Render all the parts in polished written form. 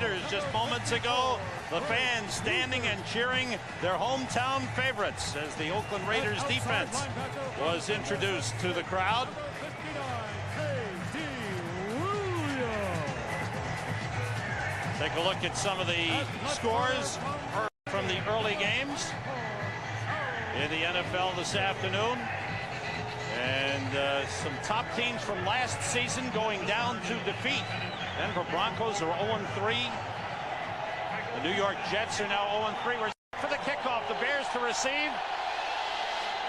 Raiders just moments ago. The fans standing and cheering their hometown favorites as the Oakland Raiders defense was introduced to the crowd. Take a look at some of the scores from the early games in the NFL this afternoon. And some top teams from last season going down to defeat. Denver Broncos are 0-3. The New York Jets are now 0-3. We're for the kickoff. The Bears to receive.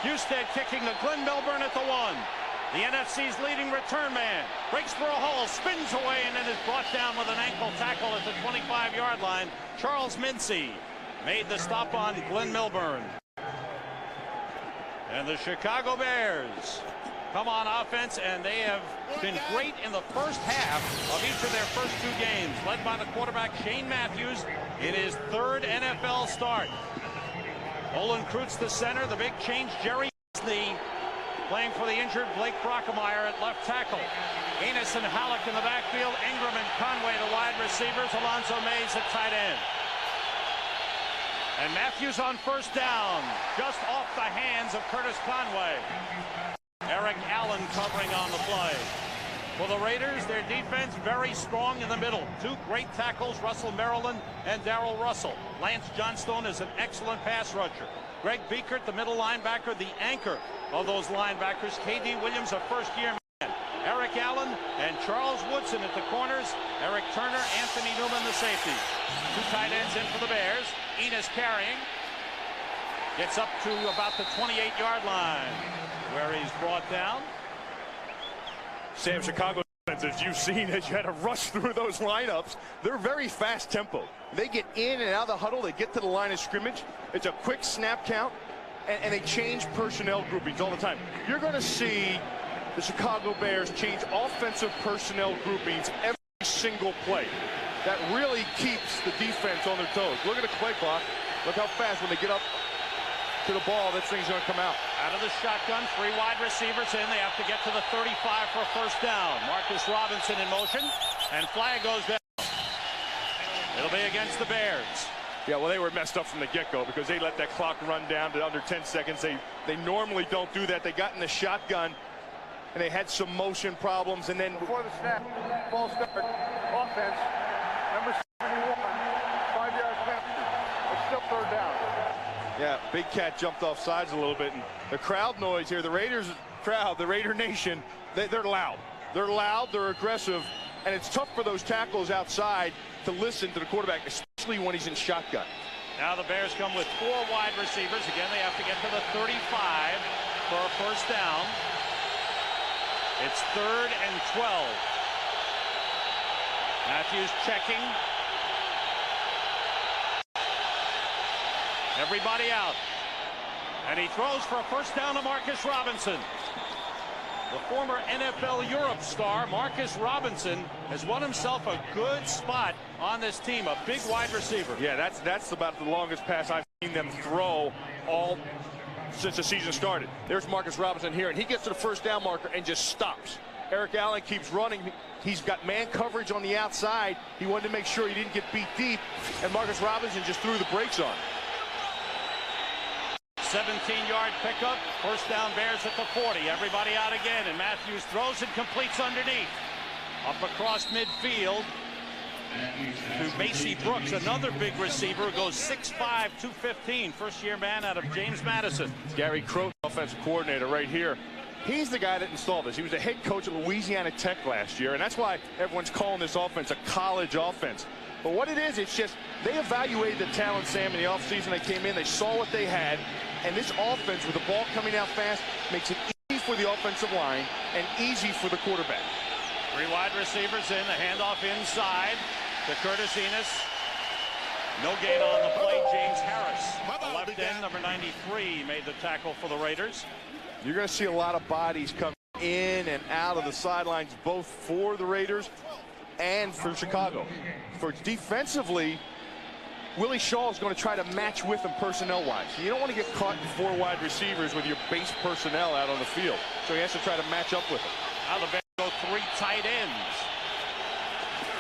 Husted kicking to Glenn Milburn at the 1. The NFC's leading return man breaks through a hole, spins away, and then is brought down with an ankle tackle at the 25-yard line. Charles Mincy made the stop on Glenn Milburn. And the Chicago Bears come on offense, and they have been great in the first half of each of their first 2 games, led by the quarterback Shane Matthews in his 3rd NFL start. Olin Kreutz, the center, the big change, Jerry Disney playing for the injured Blake Brockemeyer at left tackle. Enos and Halleck in the backfield, Ingram and Conway the wide receivers, Alonzo Mays at tight end. And Matthews on first down, just off the hands of Curtis Conway. Eric Allen covering on the play. For the Raiders, their defense very strong in the middle. 2 great tackles, Russell Maryland and Darrell Russell. Lance Johnstone is an excellent pass rusher. Greg Biekert, the middle linebacker, the anchor of those linebackers. K.D. Williams, a first-year man. Eric Allen and Charles Woodson at the corners. Eric Turner, Anthony Newman, the safety. 2 tight ends in for the Bears. Enos carrying. Gets up to about the 28-yard line, where he's brought down. Sam, Chicago, as you've seen, as you had to rush through those lineups, they're very fast tempo. They get in and out of the huddle. They get to the line of scrimmage. It's a quick snap count, and they change personnel groupings all the time. You're going to see the Chicago Bears change offensive personnel groupings every single play. That really keeps the defense on their toes. Look at the play clock. Look how fast when they get up to the ball, this thing's going to come out. Out of the shotgun, 3 wide receivers in. They have to get to the 35 for a first down. Marcus Robinson in motion, and flag goes down. It'll be against the Bears. Yeah, well, they were messed up from the get-go because they let that clock run down to under 10 seconds. They normally don't do that. They got in the shotgun, and they had some motion problems. And then before the snap, ball start, offense, number 71, 5-yard penalty. It's still 3rd down. Yeah, Big Cat jumped off sides a little bit. And the crowd noise here, the Raiders crowd, the Raider Nation, they're loud. They're loud, they're aggressive, and it's tough for those tackles outside to listen to the quarterback, especially when he's in shotgun. Now the Bears come with 4 wide receivers. Again, they have to get to the 35 for a first down. It's 3rd and 12. Matthews checking. Everybody out. And he throws for a first down to Marcus Robinson. The former NFL Europe star, Marcus Robinson, has won himself a good spot on this team, a big wide receiver. Yeah, that's about the longest pass I've seen them throw all since the season started. There's Marcus Robinson here, and he gets to the first down marker and just stops. Eric Allen keeps running. He's got man coverage on the outside. He wanted to make sure he didn't get beat deep, and Marcus Robinson just threw the brakes on. 17-yard pickup, first down Bears at the 40. Everybody out again, and Matthews throws and completes underneath. Up across midfield to Macy Brooks, another big receiver who goes 6'5", 215, first-year man out of James Madison. Gary Crow, offensive coordinator right here. He's the guy that installed this. He was a head coach at Louisiana Tech last year, and that's why everyone's calling this offense a college offense. But what it is, it's just they evaluated the talent, Sam, in the offseason. They came in, they saw what they had, and this offense with the ball coming out fast makes it easy for the offensive line and easy for the quarterback. 3 wide receivers in, the handoff inside to Curtis Enos. No gain on the play, James Harris. The left end, number 93, made the tackle for the Raiders. You're going to see a lot of bodies come in and out of the sidelines, both for the Raiders and for Chicago. For defensively, Willie Shaw is going to try to match with him personnel-wise. You don't want to get caught in 4 wide receivers with your base personnel out on the field. So he has to try to match up with them. Now the Bears go 3 tight ends.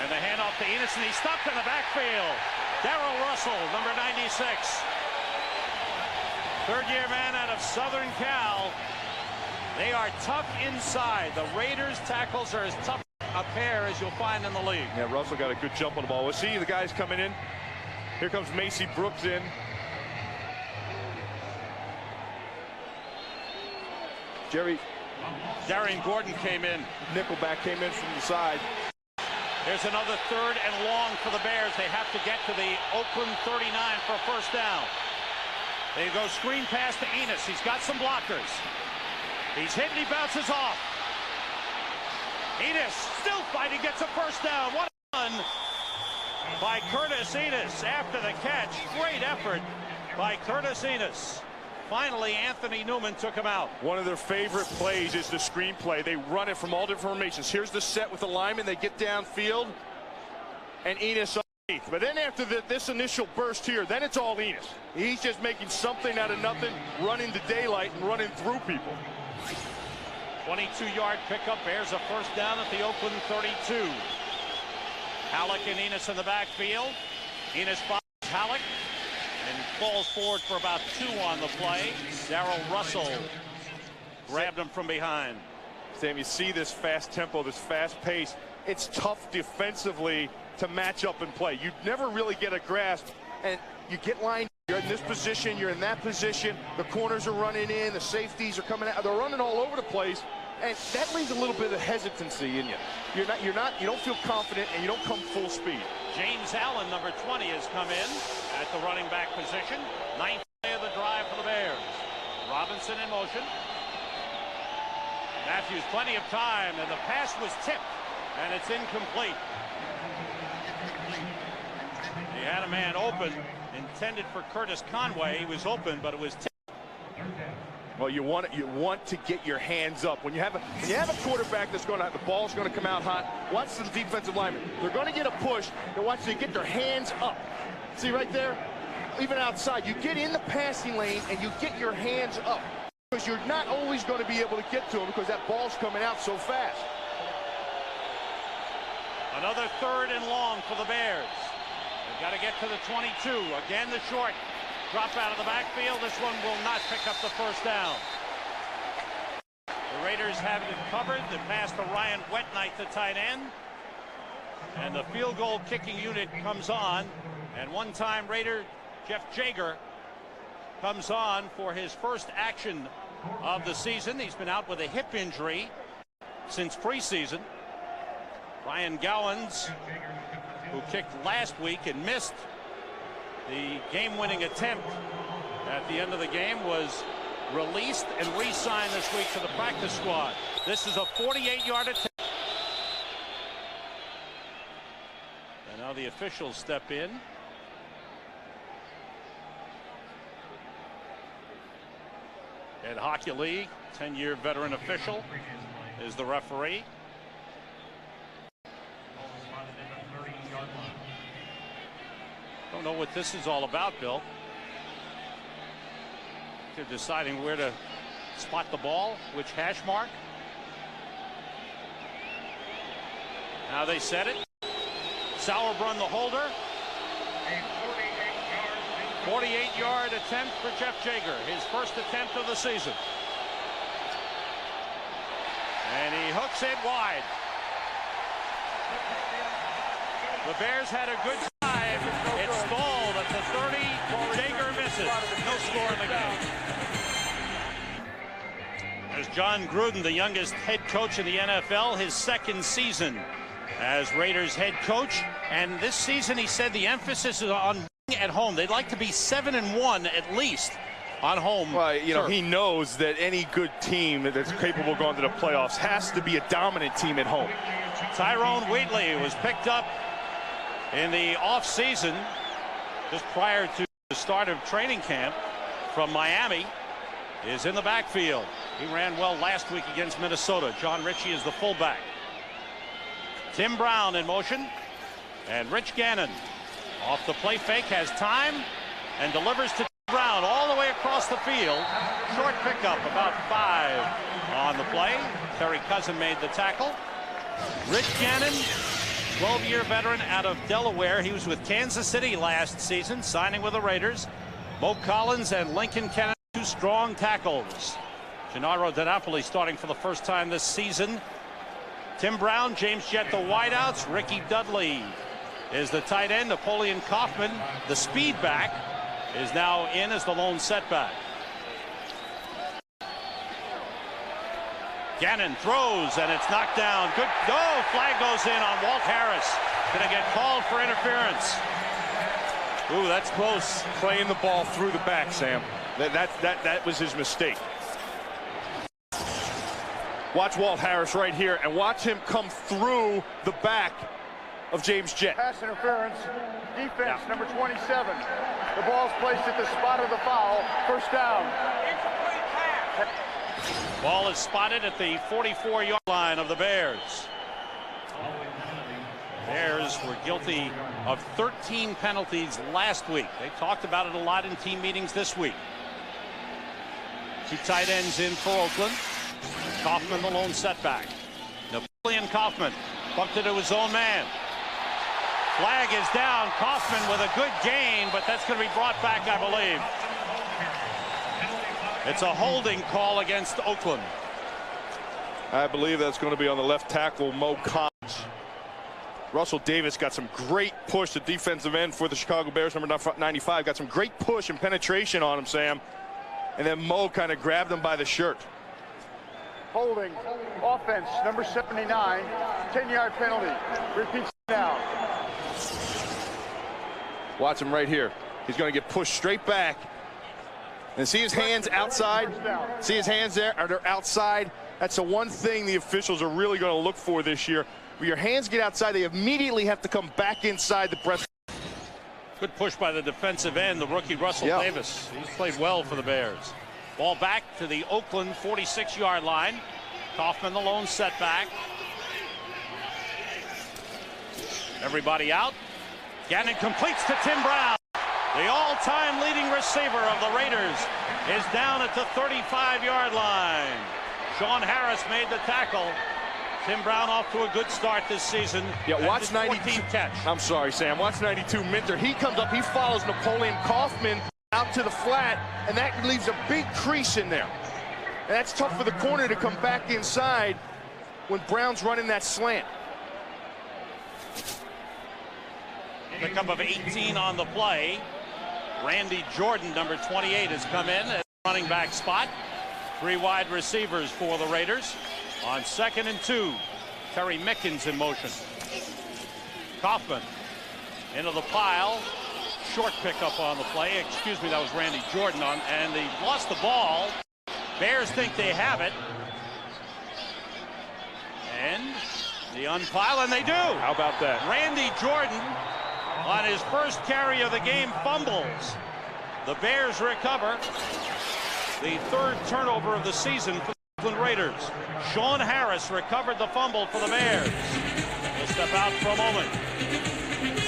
And the handoff to Enos, and he's stopped in the backfield. Darrell Russell, number 96. Third-year man out of Southern Cal. They are tough inside. The Raiders' tackles are as tough a pair as you'll find in the league. Yeah, Russell got a good jump on the ball. We'll see the guys coming in. Here comes Macy Brooks in. Darian Gordon came in. Nickelback came in from the side. There's another third and long for the Bears. They have to get to the Oakland 39 for a first down. They go screen pass to Enos. He's got some blockers. He's hit and he bounces off. Enos still fighting, gets a first down. What a run by Curtis Enos after the catch. Great effort by Curtis Enos. Finally, Anthony Newman took him out. One of their favorite plays is the screen play. They run it from all different formations. Here's the set with the lineman. They get downfield, and Enos underneath. But then after this initial burst here, then it's all Enos. He's just making something out of nothing, running to daylight and running through people. 22-yard pickup. Bears a first down at the Oakland 32. Halleck and Enos in the backfield. Enos follows Halleck and falls forward for about 2 on the play. Darrell Russell grabbed him from behind. Sam, you see this fast tempo, this fast pace. It's tough defensively to match up and play. You never really get a grasp, and you get lined. You're in this position, you're in that position. The corners are running in, the safeties are coming out. They're running all over the place, and that leaves a little bit of hesitancy in you. You don't feel confident, and you don't come full speed. James Allen, number 20, has come in at the running back position. 9th play of the drive for the Bears. Robinson in motion. Matthews, plenty of time, and the pass was tipped, and it's incomplete. He had a man open, intended for Curtis Conway. He was open, but it was tipped. Well, you want to get your hands up. When you have a quarterback that's the ball's going to come out hot, watch the defensive lineman. They're going to get a push, and watch they get their hands up. See right there? Even outside, you get in the passing lane and you get your hands up, because you're not always going to be able to get to them because that ball's coming out so fast. Another third and long for the Bears. They've got to get to the 22. Again, the short drop out of the backfield. This one will not pick up the first down. The Raiders have it covered. The pass to Ryan Wetnight, the tight end. And the field goal kicking unit comes on. And one-time Raider Jeff Jager comes on for his first action of the season. He's been out with a hip injury since preseason. Ryan Gowans, who kicked last week and missed the game-winning attempt at the end of the game, was released and re-signed this week to the practice squad. This is a 48-yard attempt. And now the officials step in. Ed Hockey League, 10-year veteran official, is the referee. Don't know what this is all about, Bill. They're deciding where to spot the ball, which hash mark. Now they set it. Sauerbrunn, the holder. 48-yard attempt for Jeff Jager, his first attempt of the season. And he hooks it wide. The Bears had a good time. It stalled at the 30. Jager misses. No score in the game. There's John Gruden, the youngest head coach in the NFL, his second season as Raiders head coach. And this season, he said the emphasis is on at home. They'd like to be 7-1 at least on home. Well, you know, he knows that any good team that's capable of going to the playoffs has to be a dominant team at home. Tyrone Wheatley was picked up in the offseason just prior to the start of training camp from Miami, is in the backfield. He ran well last week against Minnesota. John Ritchie is the fullback. Tim Brown in motion, and Rich Gannon off the play fake, has time and delivers to Brown all the way across the field. Short pickup, about 5 on the play. Terry Cousin made the tackle. Rich Gannon 12-year veteran out of Delaware. He was with Kansas City last season, signing with the Raiders. Mo Collins and Lincoln Kennedy, two strong tackles. Gennaro DiNapoli starting for the first time this season. Tim Brown, James Jett, the wideouts. Ricky Dudley is the tight end. Napoleon Kaufman, the speed back, is now in as the lone setback. Gannon throws, and it's knocked down. Good. No, flag goes in on Walt Harris. Going to get called for interference. Ooh, that's close. Playing the ball through the back, Sam. That was his mistake. Watch Walt Harris right here, and watch him come through the back of James Jett. Pass interference, defense, number 27. The ball's placed at the spot of the foul. First down. Ball is spotted at the 44-yard line of the Bears. Bears were guilty of 13 penalties last week. They talked about it a lot in team meetings this week. Two tight ends in for Oakland. Kaufman, the lone setback. Napoleon Kaufman bumped into his own man. Flag is down. Kaufman with a good gain, but that's going to be brought back, I believe. It's a holding call against Oakland. I believe that's going to be on the left tackle, Mo Collins. Russell Davis got some great push, the defensive end for the Chicago Bears, number 95. Got some great push and penetration on him, Sam. And then Mo kind of grabbed him by the shirt. Holding, offense, number 79, 10-yard penalty. Repeats down. Watch him right here. He's going to get pushed straight back. And see his hands outside? See his hands there? Are they outside? That's the one thing the officials are really going to look for this year. When your hands get outside, they immediately have to come back inside the breast. Good push by the defensive end, the rookie Russell Davis. He's played well for the Bears. Ball back to the Oakland 46-yard line. Kaufman, the lone setback. Everybody out. Gannon completes to Tim Brown. The all-time leading receiver of the Raiders is down at the 35-yard line. Sean Harris made the tackle. Tim Brown off to a good start this season. Yeah, watch 92. Catch. I'm sorry, Sam. Watch 92 Minter. He comes up. He follows Napoleon Kaufman out to the flat, and that leaves a big crease in there. And that's tough for the corner to come back inside when Brown's running that slant. Pickup of 18 on the play. Randy Jordan, number 28, has come in at running back spot. Three wide receivers for the Raiders. On 2nd and 2, Terry Mickens in motion. Kaufman into the pile. Short pickup on the play. Excuse me, that was Randy Jordan on, and they lost the ball. Bears think they have it. And the unpile, and they do. How about that? Randy Jordan, on his first carry of the game, fumbles. The Bears recover. The third turnover of the season for the Oakland Raiders. Sean Harris recovered the fumble for the Bears. We'll step out for a moment.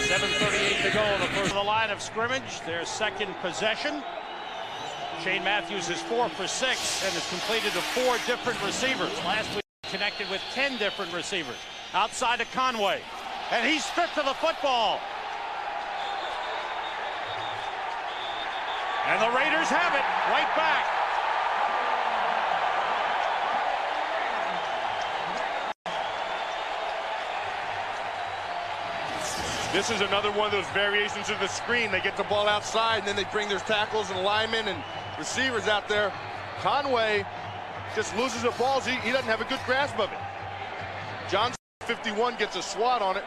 7:38 to go in the first of the line of scrimmage. Their second possession. Shane Matthews is 4 for 6 and has completed to 4 different receivers. Last week connected with 10 different receivers. Outside to Conway. And he's stripped of the football. And the Raiders have it right back. This is another one of those variations of the screen. They get the ball outside, and then they bring their tackles and linemen and receivers out there. Conway just loses the balls. He doesn't have a good grasp of it. Johnson, 51, gets a swat on it.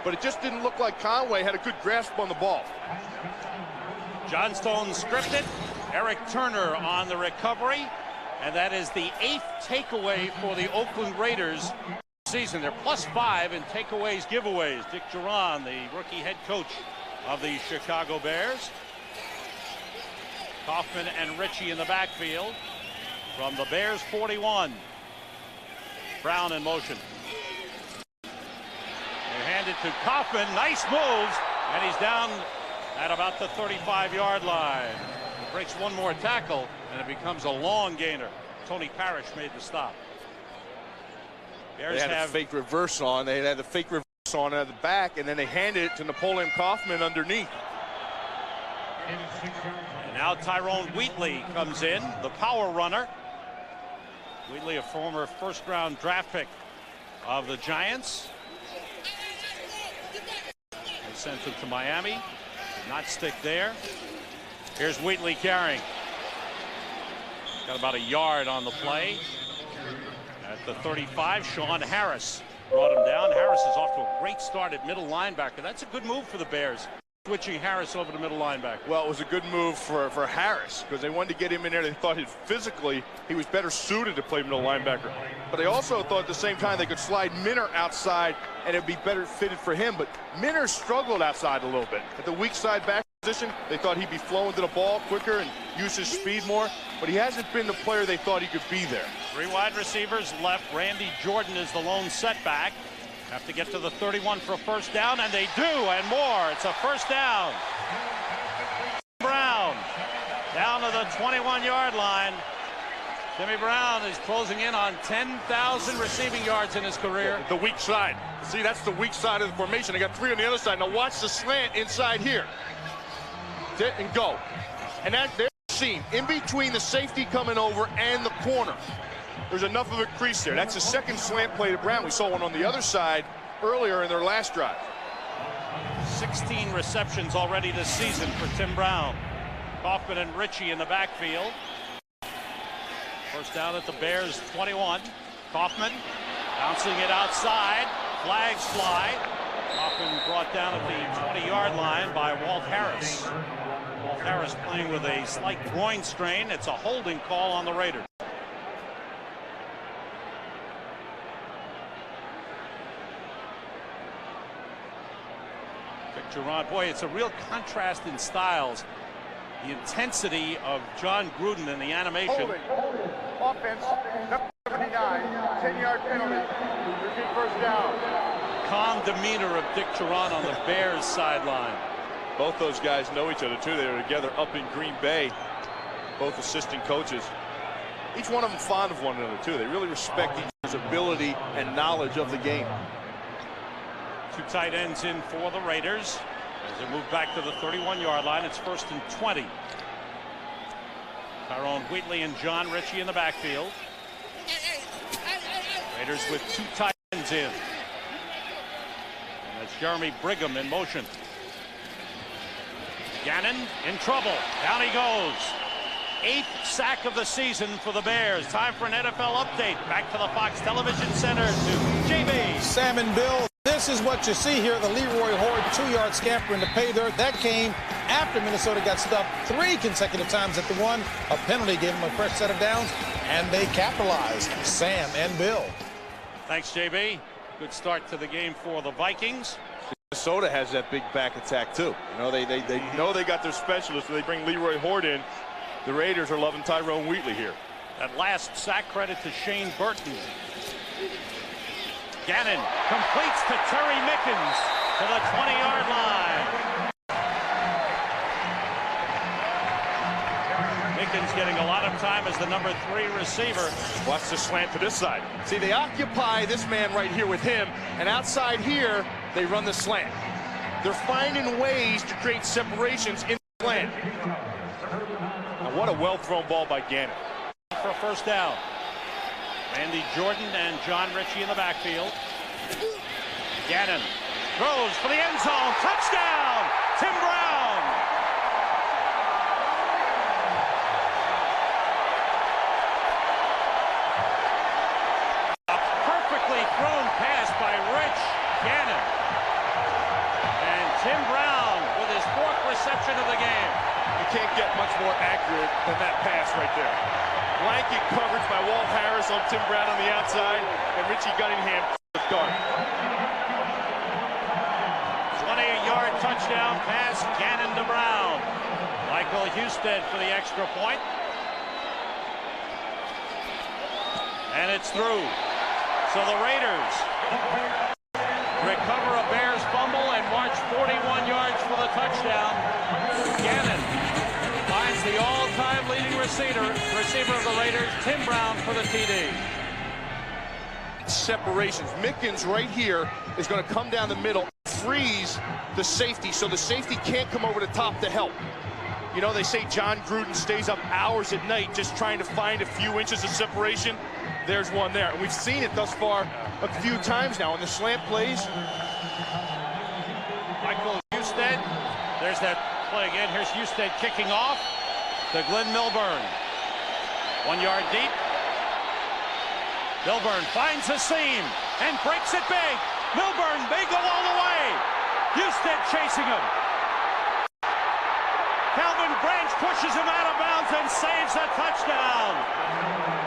But it just didn't look like Conway had a good grasp on the ball. Johnstone scripted. Eric Turner on the recovery. And that is the 8th takeaway for the Oakland Raiders season. They're +5 in takeaways, giveaways. Dick Duran, the rookie head coach of the Chicago Bears. Kaufman and Ritchie in the backfield from the Bears 41. Brown in motion. They hand it to Kaufman. Nice moves, and he's down at about the 35-yard line. He breaks one more tackle, and it becomes a long gainer. Tony Parrish made the stop. Bears They had a fake reverse on. They had the fake reverse on at the back, and then they handed it to Napoleon Kaufman underneath. And now Tyrone Wheatley comes in, the power runner. Wheatley, a former first-round draft pick of the Giants. They sent him to Miami. Did not stick there. Here's Wheatley carrying. Got about a yard on the play. At the 35, Sean Harris brought him down. Harris is off to a great start at middle linebacker. That's a good move for the Bears, switching Harris over to middle linebacker. Well, it was a good move for Harris because they wanted to get him in there. They thought physically he was better suited to play middle linebacker. But they also thought at the same time they could slide Minner outside and it'd be better fitted for him. But Minner struggled outside a little bit. At the weak side back position, they thought he'd be flowing to the ball quicker and use his speed more. But he hasn't been the player they thought he could be there. 3 wide receivers left. Randy Jordan is the lone setback. Have to get to the 31 for a first down, and they do, and more. It's a first down. Brown down to the 21-yard line. Jimmy Brown is closing in on 10,000 receiving yards in his career. The weak side. See, that's the weak side of the formation. They got 3 on the other side. Now watch the slant inside here. Sit and go. And that they're seen in between the safety coming over and the corner. There's enough of a crease there. That's the second slant play to Brown. We saw one on the other side earlier in their last drive. 16 receptions already this season for Tim Brown. Kaufman and Ritchie in the backfield. First down at the Bears 21. Kaufman bouncing it outside. Flags fly. Kaufman brought down at the 20-yard line by Walt Harris. Walt Harris playing with a slight groin strain. It's a holding call on the Raiders. Gerard, boy, it's a real contrast in styles. The intensity of John Gruden in the animation. Holding. Offense, number 79, 10-yard penalty. Repeat first down. Calm demeanor of Dick Geron on the Bears sideline. Both those guys know each other, too. They were together up in Green Bay, both assistant coaches. Each one of them fond of one another, too. They really respect each other's ability and knowledge of the game. 2 tight ends in for the Raiders as they move back to the 31-yard line. It's 1st and 20. Tyrone Wheatley and John Ritchie in the backfield. Raiders with 2 tight ends in. And that's Jeremy Brigham in motion. Gannon in trouble. Down he goes. 8th sack of the season for the Bears. Time for an NFL update. Back to the Fox Television Center to JB. Sam and Bill. This is what you see here, the Leroy Horde 2-yard scamper in the pay dirt. That came after Minnesota got stuffed 3 consecutive times at the 1. A penalty gave them a fresh set of downs, and they capitalized. Sam and Bill. Thanks, JB. Good start to the game for the Vikings. Minnesota has that big back attack, too. You know, they know they got their specialists, so they bring Leroy Horde in. The Raiders are loving Tyrone Wheatley here. That last sack credit to Shane Burton. Gannon completes to Terry Mickens to the 20-yard line. Mickens getting a lot of time as the number 3 receiver. Watch the slant to this side. See, they occupy this man right here with him, and outside here, they run the slant. They're finding ways to create separations in the slant. Now, what a well-thrown ball by Gannon. For a first down. Randy Jordan and John Ritchie in the backfield. Gannon throws for the end zone. Touchdown! Tim Brown! A perfectly thrown pass by Rich Gannon. And Tim Brown with his 4th reception of the game. You can't get much more accurate than that pass right there. Blanket coverage by Walt Harris on Tim Brown on the outside, and Richie Gunningham the guard. 28-yard touchdown pass, Gannon to Brown. Michael Husted for the extra point. And it's through. So the Raiders recover a Bears fumble and march 41 yards for the touchdown. Gannon finds the all-time leading receiver of the Raiders, Tim Brown, for the TD. separations. Mickens right here is going to come down the middle, freeze the safety, so the safety can't come over the top to help. You know, they say John Gruden stays up hours at night just trying to find a few inches of separation. There's one there. And we've seen it thus far a few times now in the slant plays. Michael Husted. There's that play again. Here's Husted kicking off to Glenn Milburn. 1 yard deep. Milburn finds a seam and breaks it big. Milburn, they go all the way. Husted chasing him. Calvin Branch pushes him out of bounds and saves a touchdown.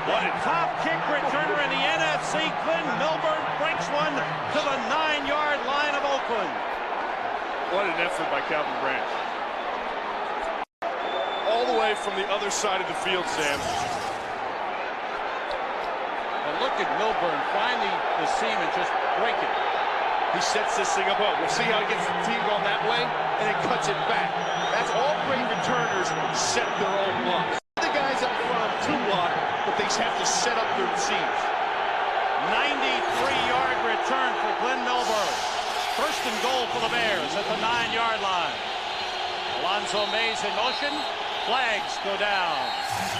What a top kick returner in the NFC. Glenn Milburn breaks one to the 9-yard line of Oakland. What an effort by Calvin Branch. All the way from the other side of the field, Sam. And look at Milburn finding the seam and just break it. He sets this thing up. We'll see how he gets the team going that way, and then cuts it back. That's all great returners set their own blocks. The guys up front to block, but they have to set up their seams. 93-yard return for Glenn Milburn. First and goal for the Bears at the 9-yard line. Alonzo Mays in motion. Flags go down.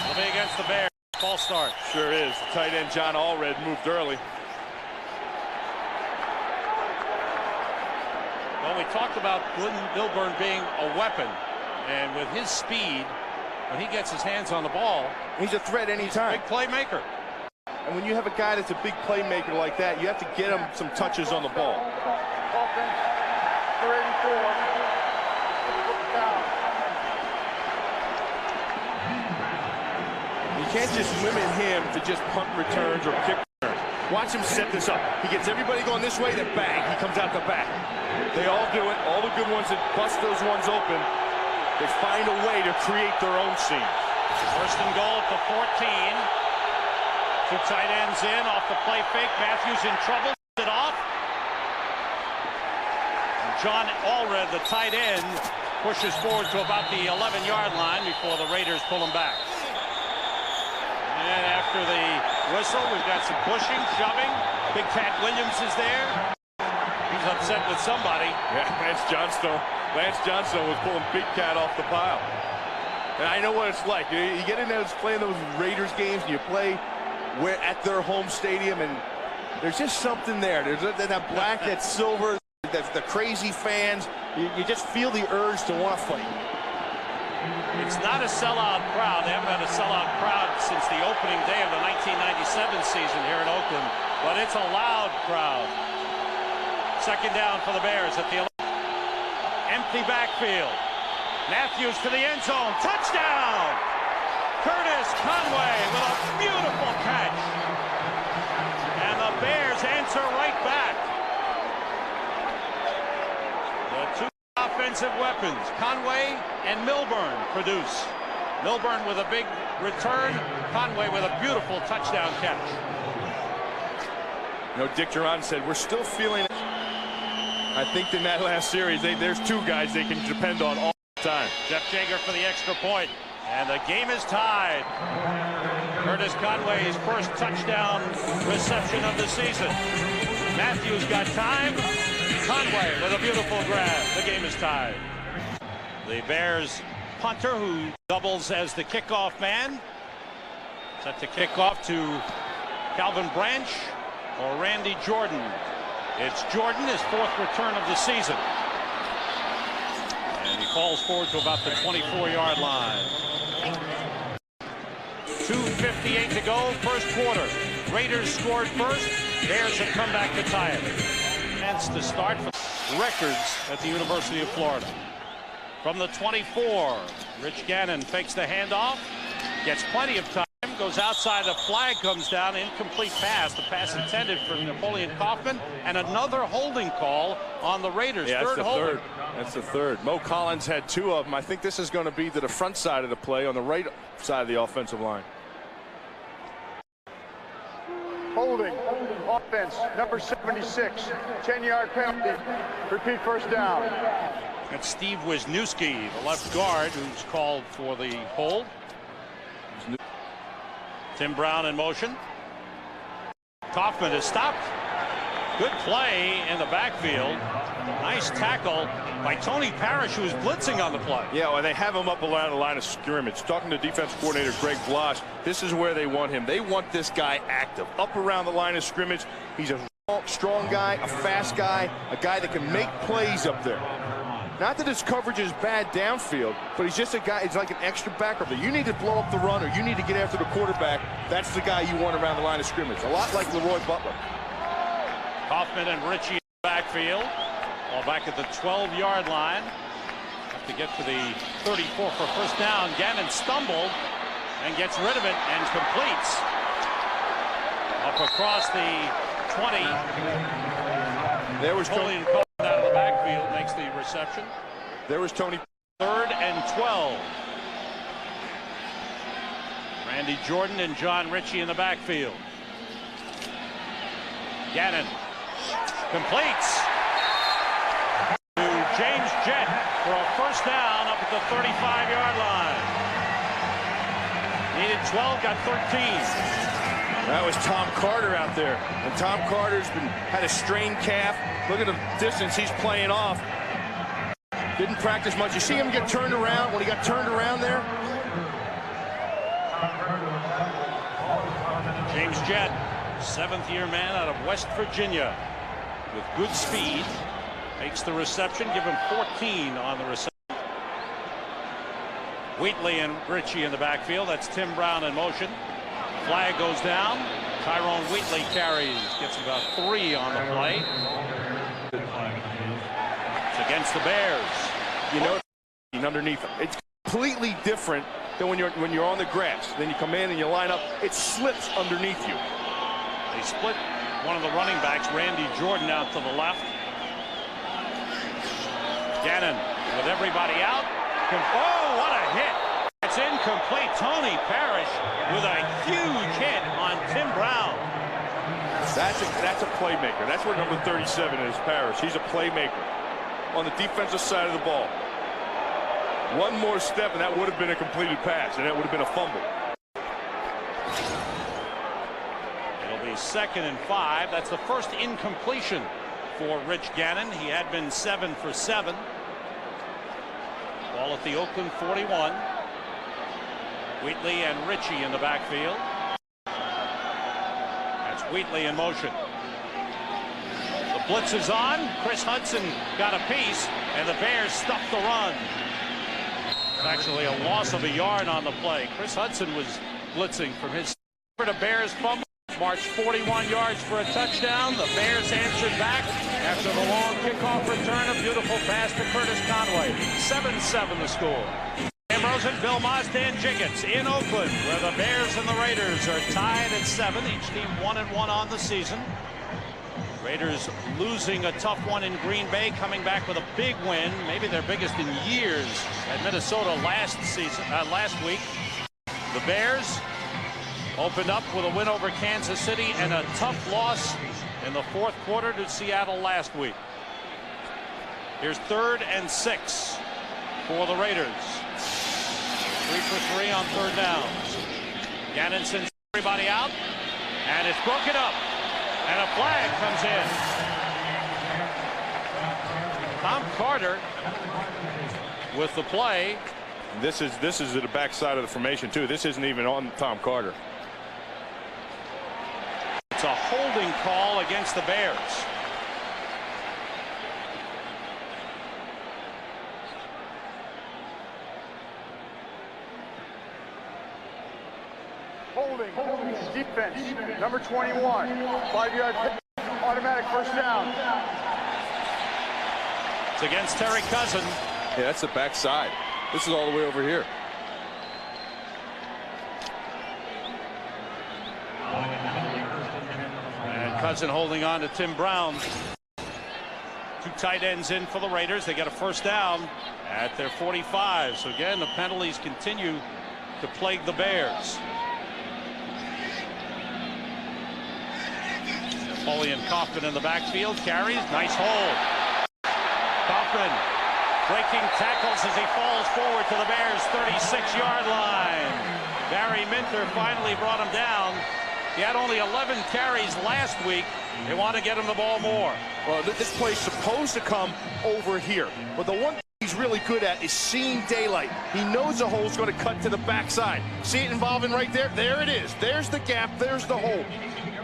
It'll be against the Bears. False start. Sure is. Tight end John Allred moved early. Well, we talked about Glenn Milburn being a weapon, and with his speed, when he gets his hands on the ball, he's a threat anytime. Big playmaker. And when you have a guy that's a big playmaker like that, you have to get him some touches on the ball. Offense, 484. Down. You can't just limit him to just punt returns or kick returns. Watch him set this up. He gets everybody going this way, then bang, he comes out the back. They all do it. All the good ones that bust those ones open, they find a way to create their own seams. First and goal at the 14. Two tight ends in off the play fake. Matthews in trouble. It off. And John Allred, the tight end, pushes forward to about the 11-yard line before the Raiders pull him back. And after the whistle, we've got some pushing, shoving. Big Cat Williams is there. He's upset with somebody. Yeah, Lance Johnstone. Lance Johnstone was pulling Big Cat off the pile. And I know what it's like. You get in there playing those Raiders games, and you play at their home stadium, and there's just something there. There's that black, that silver, the crazy fans. You just feel the urge to want to fight. It's not a sellout crowd. They haven't had a sellout crowd since the opening day of the 1997 season here in Oakland, but it's a loud crowd. Second down for the Bears at the 11. Empty backfield. Matthews to the end zone. Touchdown! Curtis Conway with a beautiful catch. And the Bears answer right back. The two offensive weapons, Conway and Milburn, produce. Milburn with a big return. Conway with a beautiful touchdown catch. You know, Dick Duran said, we're still feeling it. I think in that last series, there's two guys they can depend on all the time. Jeff Jager for the extra point. And the game is tied. Curtis Conway's first touchdown reception of the season. Matthews got time. Conway with a beautiful grab. The game is tied. The Bears punter, who doubles as the kickoff man, set to kick off to Calvin Branch or Randy Jordan. It's Jordan, his fourth return of the season. And he falls forward to about the 24-yard line. 2:58 to go, first quarter. Raiders scored first. Bears have come back to tie it. Chance to start for records at the University of Florida. From the 24, Rich Gannon fakes the handoff, gets plenty of time, goes outside, the flag comes down, incomplete pass, the pass intended for Napoleon Kaufman, and another holding call on the Raiders. Yeah, third holding. That's the third. Mo Collins had two of them. I think this is going to be to the front side of the play on the right side of the offensive line. Holding. Offense, number 76. 10-yard penalty. Repeat first down. That's Steve Wisniewski, the left guard, who's called for the hold. Tim Brown in motion. Kaufman is stopped. Good play in the backfield. Nice tackle by Tony Parrish, who was blitzing on the play. Yeah, well, they have him up around the line of scrimmage. Talking to defense coordinator Greg Blosh, this is where they want him. They want this guy active, up around the line of scrimmage. He's a strong guy, a fast guy, a guy that can make plays up there. Not that his coverage is bad downfield, but he's just a guy, he's like an extra back up there. You need to blow up the run, or you need to get after the quarterback. That's the guy you want around the line of scrimmage. A lot like Leroy Butler. Kaufman and Ritchie in the backfield. Ball back at the 12-yard line. Have to get to the 34 for first down. Gannon stumbled and gets rid of it and completes. Up across the 20. There was Tony out of the backfield, makes the reception. There was Tony. 3rd and 12. Randy Jordan and John Ritchie in the backfield. Gannon completes to James Jett for a first down up at the 35-yard line. Needed 12, got 13. That was Tom Carter out there, and Tom Carter's had a strained calf. Look at the distance he's playing off. Didn't practice much. You see him get turned around when he got turned around there? James Jett, 7th-year man out of West Virginia with good speed. Makes the reception, give him 14 on the reception. Wheatley and Ritchie in the backfield. That's Tim Brown in motion. Flag goes down. Tyrone Wheatley carries, gets about 3 on the play. It's against the Bears. You know, underneath him. It's completely different than when you're on the grass. Then you come in and you line up. It slips underneath you. They split one of the running backs, Randy Jordan, out to the left. Gannon with everybody out. Oh, what a hit! It's incomplete. Tony Parrish with a huge hit on Tim Brown. That's a playmaker. That's where number 37 is, Parrish. He's a playmaker on the defensive side of the ball. One more step and that would have been a completed pass, and that would have been a fumble. It'll be 2nd and 5. That's the first incompletion for Rich Gannon. He had been 7 for 7. Ball at the Oakland 41. Wheatley and Ritchie in the backfield. That's Wheatley in motion. The blitz is on. Chris Hudson got a piece, and the Bears stuffed the run. Actually a loss of a yard on the play. Chris Hudson was blitzing from his for the Bears fumble. Marched 41 yards for a touchdown. The Bears answered back after the long kickoff return. A beautiful pass to Curtis Conway. 7-7 the score. Sam Rosen, Bill Mazdan Jiggets in Oakland, where the Bears and the Raiders are tied at 7. Each team 1-1 on the season. Raiders losing a tough one in Green Bay, coming back with a big win, maybe their biggest in years, at Minnesota last week. The Bears opened up with a win over Kansas City and a tough loss in the 4th quarter to Seattle last week. Here's 3rd and 6 for the Raiders. 3 for 3 on 3rd downs. Gannon sends everybody out, and it's broken up, and a flag comes in. Tom Carter with the play. This is at the backside of the formation too. This isn't even on Tom Carter. It's a holding call against the Bears. Holding. Defense. Number 21. 5-yard automatic first down. It's against Terry Cousin. Yeah, that's the backside. This is all the way over here. And Cousin holding on to Tim Brown. 2 tight ends in for the Raiders. They get a first down at their 45. So again, the penalties continue to plague the Bears. Napoleon Kaufman in the backfield carries. Nice hold. Kaufman breaking tackles as he falls forward to the Bears' 36-yard line. Barry Minter finally brought him down. He had only 11 carries last week. They want to get him the ball more. Well, this play's supposed to come over here. But the one thing he's really good at is seeing daylight. He knows the hole's going to cut to the backside. See it involving right there? There it is. There's the gap. There's the hole.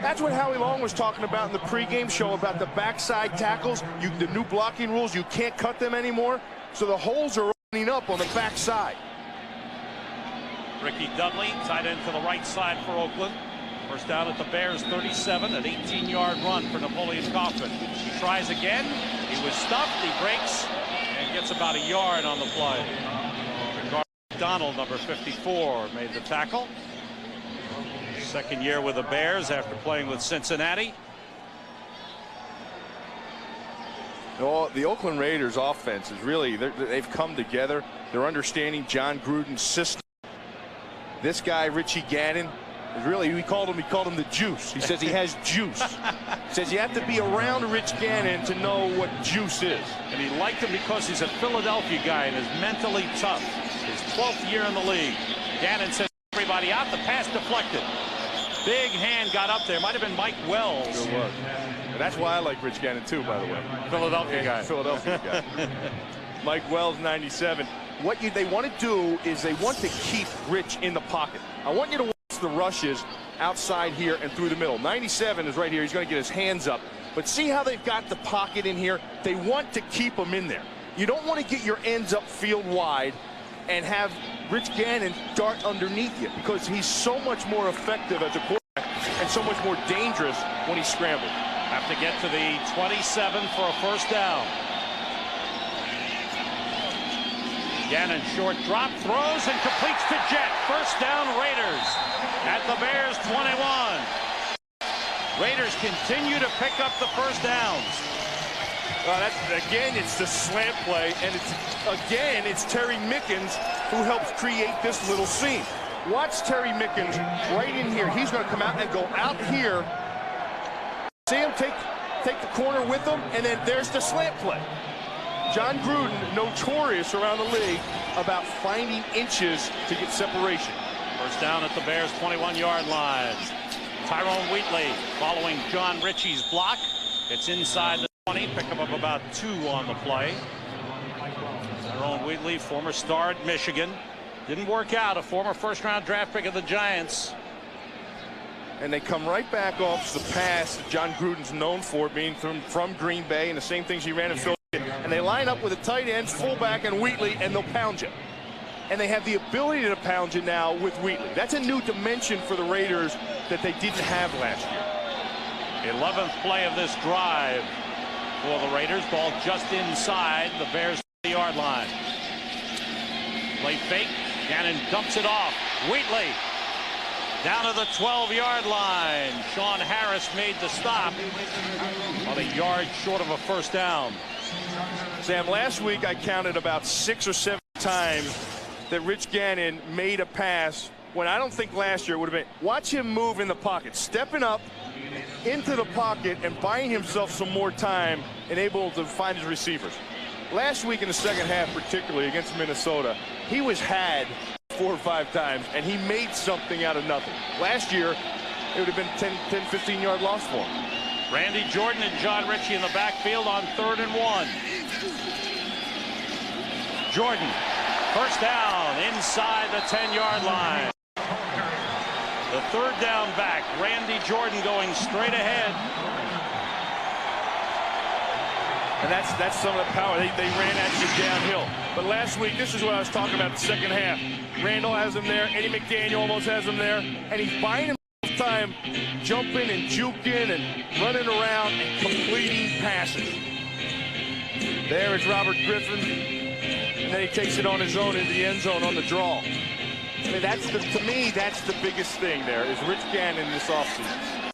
That's what Howie Long was talking about in the pregame show about the backside tackles. The new blocking rules, you can't cut them anymore. So the holes are opening up on the backside. Ricky Dudley, tight end to the right side for Oakland. First down at the Bears 37, an 18-yard run for Napoleon Kaufman. He tries again. He was stuffed. He breaks and gets about a yard on the play. McDonald, number 54, made the tackle. Second year with the Bears after playing with Cincinnati. The Oakland Raiders offense is really, they've come together. They're understanding John Gruden's system. This guy, Richie Gannon, is really, he called him the juice. He says he has juice. He says you have to be around Rich Gannon to know what juice is. And he liked him because he's a Philadelphia guy and is mentally tough. His 12th year in the league. Gannon says everybody out, the pass deflected. Big hand got up there. Might have been Mike Wells. Sure was. And that's why I like Rich Gannon too, by the way. Philadelphia guy. Philadelphia guy. Mike Wells, 97. What they want to do is they want to keep Rich in the pocket. I want you to watch the rushes outside here and through the middle. 97 is right here. He's going to get his hands up. But see how they've got the pocket in here? They want to keep him in there. You don't want to get your ends up field wide and have Rich Gannon dart underneath you because he's so much more effective as a quarterback and so much more dangerous when he's scrambled. Have to get to the 27 for a first down. Gannon short drop, throws and completes to Jet. First down Raiders at the Bears 21. Raiders continue to pick up the first downs. Again, it's the slant play, and it's Terry Mickens who helps create this little seam. Watch Terry Mickens right in here. He's going to come out and go out here. See him take the corner with him, and then there's the slant play. John Gruden, notorious around the league about finding inches to get separation. First down at the Bears 21-yard line. Tyrone Wheatley following John Ritchie's block. It's inside the 20, pick him up about 2 on the play. Tyrone Wheatley, former star at Michigan. Didn't work out, a former first-round draft pick of the Giants. And they come right back off the pass John Gruden's known for, being from Green Bay, and the same things he ran in Philadelphia. And they line up with a tight end, fullback, and Wheatley, and they'll pound you. And they have the ability to pound you now with Wheatley. That's a new dimension for the Raiders that they didn't have last year. 11th play of this drive for the Raiders. Ball just inside the Bears 30-yard line. Play fake. Gannon dumps it off. Wheatley down to the 12-yard line. Sean Harris made the stop. About a yard short of a first down. Sam, last week I counted about 6 or 7 times that Rich Gannon made a pass when I don't think last year would have been. Watch him move in the pocket, stepping up into the pocket and buying himself some more time and able to find his receivers. Last week in the second half, particularly against Minnesota, he was had 4 or 5 times, and he made something out of nothing. Last year, it would have been 10, 15-yard loss for him. Randy Jordan and John Ritchie in the backfield on 3rd and 1. Jordan, first down inside the 10-yard line. The 3rd down back, Randy Jordan going straight ahead. And that's some of the power. They ran at you downhill. But last week, this is what I was talking about the second half. Randall has him there. Eddie McDaniel almost has him there. And he's buying him time jumping and juking and running around and completing passes. There is Robert Griffin. And then he takes it on his own in the end zone on the draw. I mean, to me, that's the biggest thing there is Rich Gannon this offseason.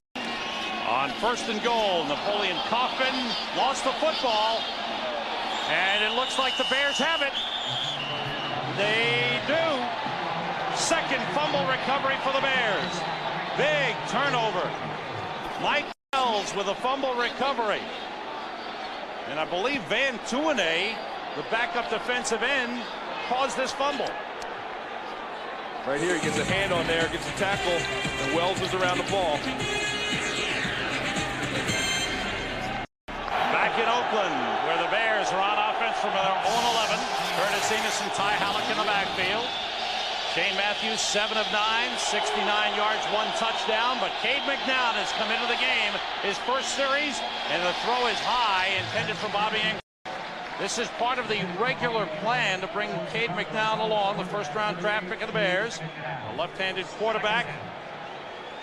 On 1st and goal, Napoleon Kaufman lost the football. And it looks like the Bears have it. They do. Second fumble recovery for the Bears. Big turnover. Mike Wells with a fumble recovery. And I believe Van Tuene, the backup defensive end, caused this fumble. Right here, he gets a hand on there, gets a tackle, and Wells is around the ball. Back in Oakland, where the Bears are on offense from their own 11. Curtis Enos and Ty Halleck in the backfield. Shane Matthews, 7 of 9, 69 yards, 1 touchdown. But Cade McNown has come into the game, his first series, and the throw is high, intended for Bobby Ingram. This is part of the regular plan to bring Cade McNown along, the first-round draft pick of the Bears. A left-handed quarterback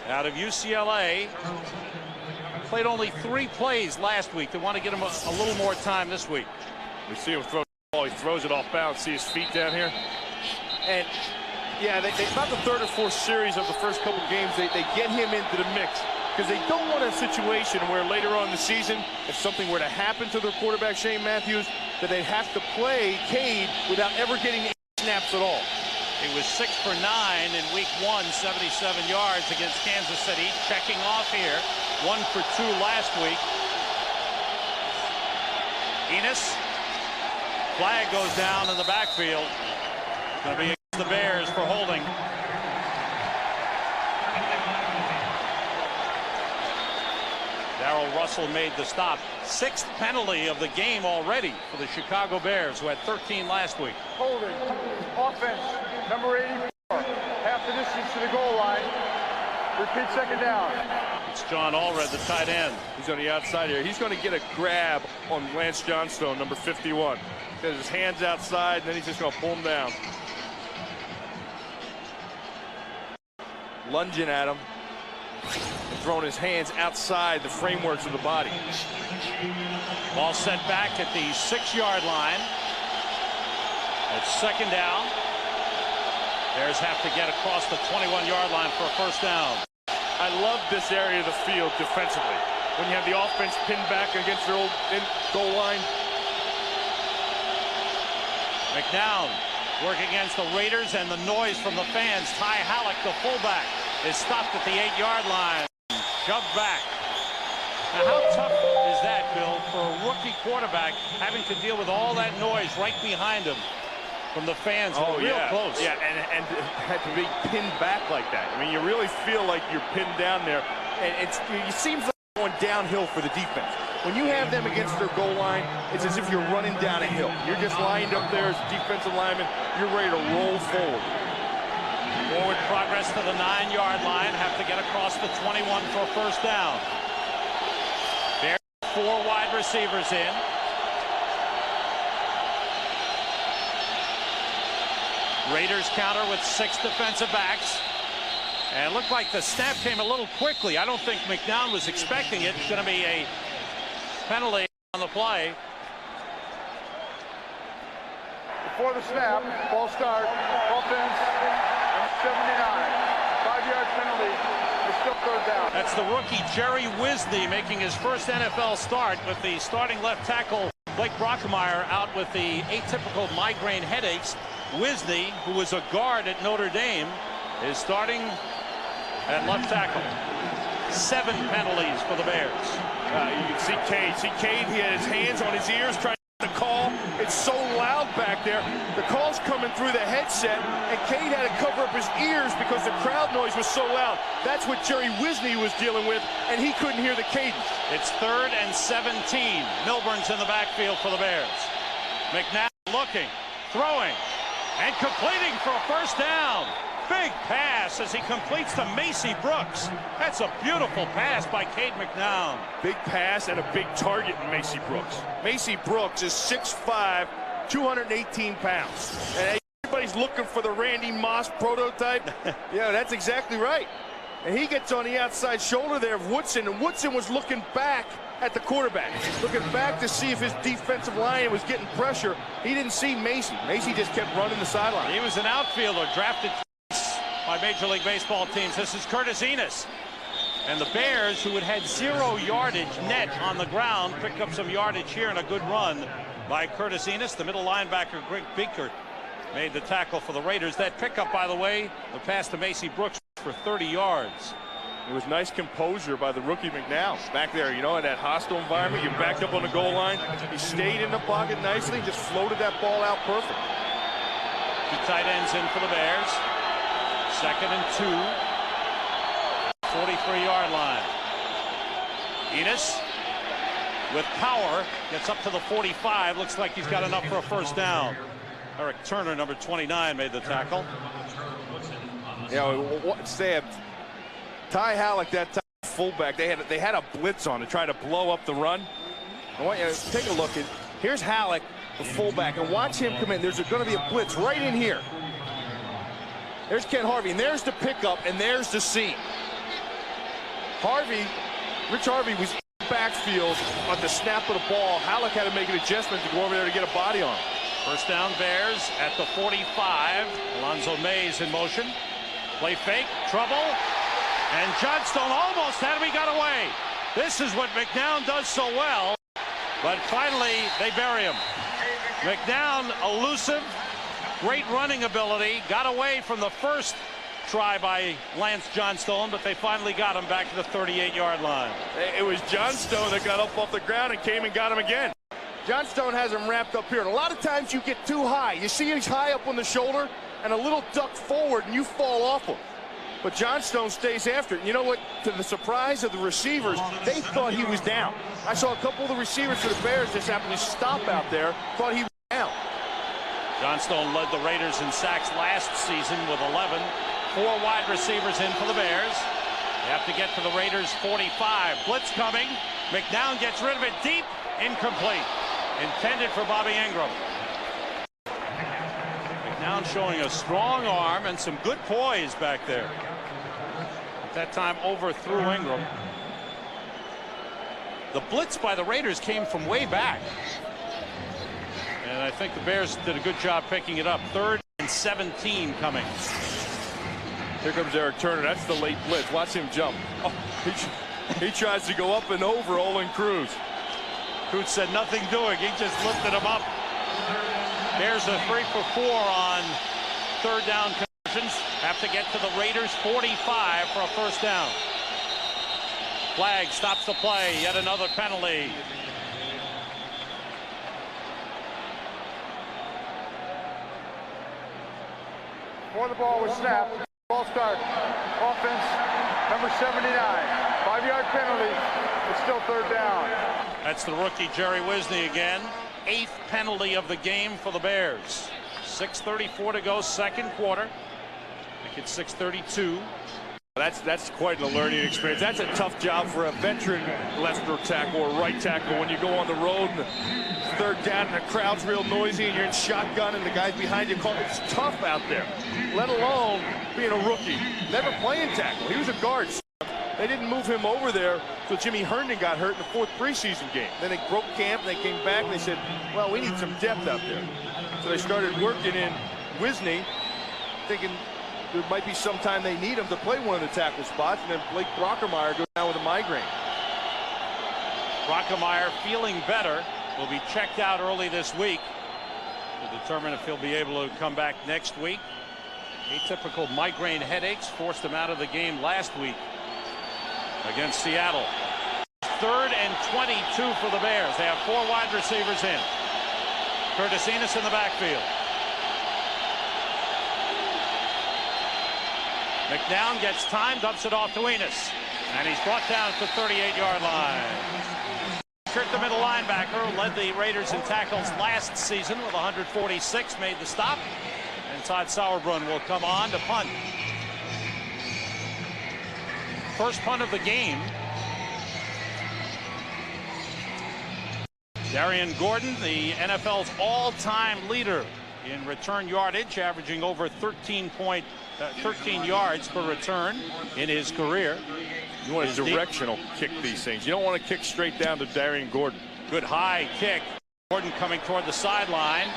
out of UCLA. Played only 3 plays last week. They want to get him a little more time this week. We see him throw the ball. He throws it off bounds. See his feet down here? And, yeah, about the 3rd or 4th series of the first couple games, they get him into the mix. Because they don't want a situation where later on in the season, if something were to happen to their quarterback, Shane Matthews, that they'd have to play Cade without ever getting any snaps at all. He was 6 for 9 in week 1, 77 yards against Kansas City. Checking off here. 1 for 2 last week. Enos. Flag goes down in the backfield. Going to be against the Bears for holding. Darrell Russell made the stop. 6th penalty of the game already for the Chicago Bears, who had 13 last week. Holding. Offense. Number 84. Half the distance to the goal line. Repeat second down. It's John Allred, the tight end. He's on the outside here. He's going to get a grab on Lance Johnstone, number 51. Because his hand's outside, and then he's just going to pull him down. Lunging at him. Throwing his hands outside the frameworks of the body. Ball set back at the 6-yard line. It's second down. Bears have to get across the 21-yard line for a first down. I love this area of the field defensively. When you have the offense pinned back against their old goal line. McNown working against the Raiders and the noise from the fans. Ty Halleck, the fullback, is stopped at the 8-yard line. Shoved back. Now, how tough is that, Bill, for a rookie quarterback having to deal with all that noise right behind him from the fans? Oh, real yeah. Close. Yeah, and had to be pinned back like that. I mean, you really feel like you're pinned down there. And it seems like going downhill for the defense. When you have them against their goal line, it's as if you're running down a hill. You're just lined up there as a defensive lineman. You're ready to roll forward. Forward progress to the 9-yard line. Have to get across the 21 for a first down. Bears 4 wide receivers in. Raiders counter with 6 defensive backs. And it looked like the snap came a little quickly. I don't think McNown was expecting it. It's going to be a penalty on the play. Before the snap, ball start, offense, 79. 5-yard penalty. It's still third down. That's the rookie Jerry Wisney making his first NFL start, with the starting left tackle Blake Brockemeyer out with the atypical migraine headaches. Wisney, who was a guard at Notre Dame, is starting at left tackle. 7 penalties for the Bears. You can see Cade. He had his hands on his ears trying to get the call. It's so loud back there. The call's coming through the headset, and Cade had to cover up his ears because the crowd noise was so loud. That's what Jerry Wisney was dealing with, and he couldn't hear the cadence. It's 3rd and 17. Milburn's in the backfield for the Bears. McNabb looking, throwing, and completing for a first down. Big pass as he completes to Macy Brooks. That's a beautiful pass by Cade McNown. Big pass and a big target in Macy Brooks. Macy Brooks is 6'5", 218 pounds. And everybody's looking for the Randy Moss prototype. Yeah, that's exactly right. And he gets on the outside shoulder there of Woodson, and Woodson was looking back at the quarterback, looking back to see if his defensive line was getting pressure. He didn't see Macy. Macy just kept running the sideline. He was an outfielder drafted by Major League Baseball teams. This is Curtis Enos. And the Bears, who had 0 yardage net on the ground, picked up some yardage here and a good run by Curtis Enos. The middle linebacker, Greg Beaker, made the tackle for the Raiders. That pickup, by the way, the pass to Macy Brooks for 30 yards. It was nice composure by the rookie McNown. Back there, you know, in that hostile environment, you backed up on the goal line. He stayed in the pocket nicely, just floated that ball out perfect. 2 tight ends in for the Bears. 2nd and 2. 43-yard line. Enos with power gets up to the 45. Looks like he's got enough for a first down. Eric Turner, number 29, made the tackle. You know, Ty Halleck, that time fullback, they had a blitz on to try to blow up the run. I want you to take a look at, here's Halleck, the fullback, and watch him come in. There's going to be a blitz right in here. There's Ken Harvey, and there's the pickup, and there's the seam. Rich Harvey was in the backfield on the snap of the ball. Halleck had to make an adjustment to go over there to get a body on him. First down, Bears at the 45. Alonzo Mays in motion. Play fake, trouble, and Johnstone almost had him. He got away. This is what McNown does so well, but finally they bury him. McNown, elusive, great running ability, got away from the first try by Lance Johnstone, but they finally got him back to the 38-yard line. It was Johnstone that got up off the ground and came and got him again. Johnstone has him wrapped up here, and a lot of times you get too high. You see he's high up on the shoulder and a little duck forward and you fall off him. But Johnstone stays after it. You know what? To the surprise of the receivers, they thought he was down. I saw a couple of the receivers for the Bears just happen to stop out there, thought he was down. Johnstone led the Raiders in sacks last season with 11. 4 wide receivers in for the Bears. They have to get to the Raiders' 45. Blitz coming. McNown gets rid of it deep. Incomplete. Intended for Bobby Ingram. McNown showing a strong arm and some good poise back there. At that time, overthrew Ingram. The blitz by the Raiders came from way back. And I think the Bears did a good job picking it up. 3rd and 17 coming. Here comes Eric Turner. That's the late blitz. Watch him jump. Oh, he tries to go up and over Olin Cruz. Cruz said nothing doing. He just lifted him up. Bears are 3 for 4 on 3rd down conversions. Have to get to the Raiders' 45 for a first down. Flag stops the play. Yet another penalty. Before the ball was snapped, ball start. Offense, number 79. 5-yard penalty. It's still 3rd down. That's the rookie Jerry Wisney again. 8th penalty of the game for the Bears. 6:34 to go, 2nd quarter. I think it's 6:32. That's quite a learning experience. That's a tough job for a veteran left tackle or right tackle when you go on the road and 3rd down and the crowd's real noisy and you're in shotgun and the guys behind you call it. It's tough out there, let alone being a rookie. Never playing tackle. He was a guard. They didn't move him over there so Jimmy Herndon got hurt in the 4th preseason game. Then they broke camp and they came back and they said, well, we need some depth out there. So they started working in Wisney, thinking there might be some time they need him to play one of the tackle spots, and then Blake Brockermeyer goes down with a migraine. Brockermeyer feeling better, will be checked out early this week to determine if he'll be able to come back next week. Atypical migraine headaches forced him out of the game last week against Seattle. 3rd and 22 for the Bears. They have 4 wide receivers in. Curtis Enos in the backfield. McNown gets time, dumps it off to Enos. And he's brought down at the 38-yard line. Kurt, the middle linebacker, led the Raiders in tackles last season with 146, made the stop. And Todd Sauerbrunn will come on to punt. First punt of the game. Darian Gordon, the NFL's all-time leader in return yardage, averaging over 13 yards per return in his career. You want a directional kick these things. You don't want to kick straight down to Darian Gordon. Good high kick. Gordon coming toward the sideline.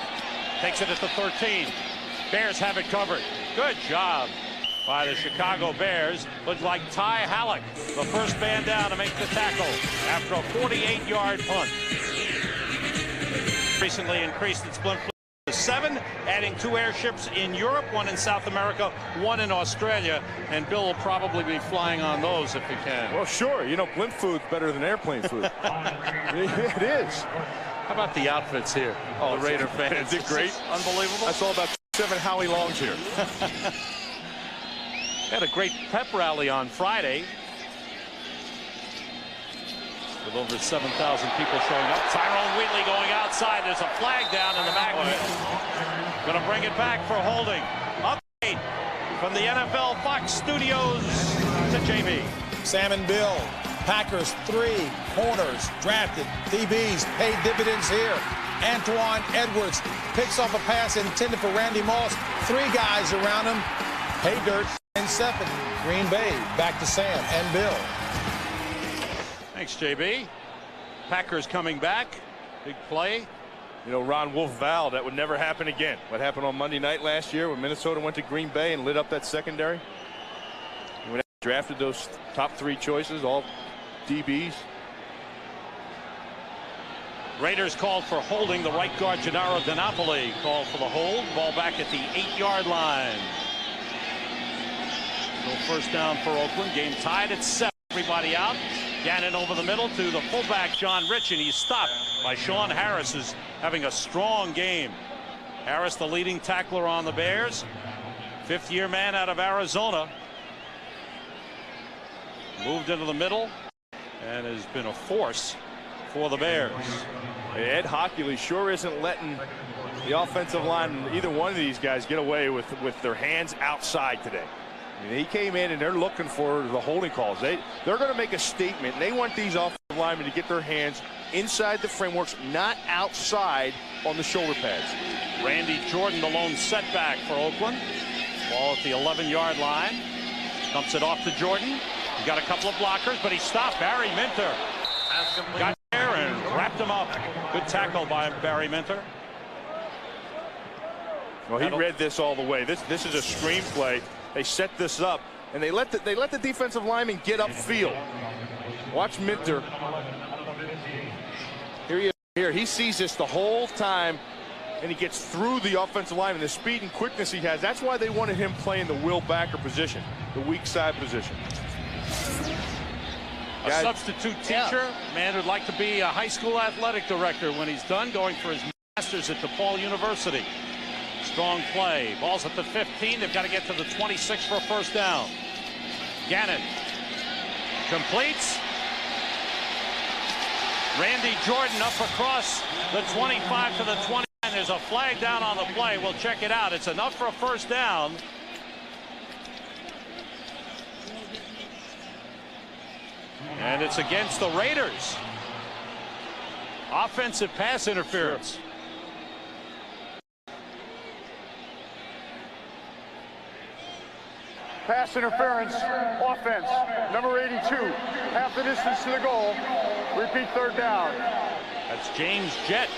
Takes it at the 13. Bears have it covered. Good job by the Chicago Bears. Looked like Ty Halleck, the first man down to make the tackle after a 48-yard punt. Recently increased its blimp to 7, adding 2 airships in Europe, 1 in South America, 1 in Australia, and Bill will probably be flying on those if he can. Well, sure. You know, blimp food's better than airplane food. It is. How about the outfits here? Oh, the Raider fans. Is it great? Unbelievable. I saw about 7 Howie Longs here. Had a great pep rally on Friday with over 7,000 people showing up. Tyrone Wheatley going outside. There's a flag down in the back. Going to bring it back for holding. Update from the NFL Fox Studios to JB. Sam and Bill, Packers 3 corners drafted. DBs paid dividends here. Antoine Edwards picks off a pass intended for Randy Moss. 3 guys around him. Pay dirt and 7. Green Bay back to Sam and Bill. Thanks, JB. Packers coming back. Big play. You know, Ron Wolf vowed that would never happen again. What happened on Monday night last year when Minnesota went to Green Bay and lit up that secondary? When they drafted those top 3 choices, all DBs. Raiders called for holding. The right guard, Gennaro DiNapoli, called for the hold. Ball back at the 8-yard line. No first down for Oakland. Game tied at 7. Everybody out. Gannon over the middle to the fullback, John Rich, and he's stopped by Sean Harris, who's having a strong game. Harris, the leading tackler on the Bears. 5th-year man out of Arizona. Moved into the middle and has been a force for the Bears. Ed Hockley sure isn't letting the offensive line, either one of these guys, get away with their hands outside today. I mean, he came in and they're looking for the holding calls. They're going to make a statement. They want these offensive linemen to get their hands inside the frameworks, not outside on the shoulder pads. Randy Jordan, the lone setback for Oakland. Ball at the 11-yard line. Dumps it off to Jordan. He got a couple of blockers, but he stopped. Barry Minter got there and wrapped him up. Good tackle by Barry Minter. Well, he read this all the way. This is a screenplay. They set this up, and they let the defensive lineman get upfield. Watch Minter. Here he is. Here he sees this the whole time, and he gets through the offensive line. And the speed and quickness he has. That's why they wanted him playing the will backer position, the weak side position. A substitute teacher, man who'd like to be a high school athletic director when he's done, going for his master's at DePaul University. Strong play. Ball's at the 15. They've got to get to the 26 for a first down. Gannon completes. Randy Jordan up across the 25 to the 20. And there's a flag down on the play. We'll check it out. It's enough for a first down. And it's against the Raiders. Offensive pass interference. Pass interference, offense, number 82, half the distance to the goal. Repeat, 3rd down. That's James Jett.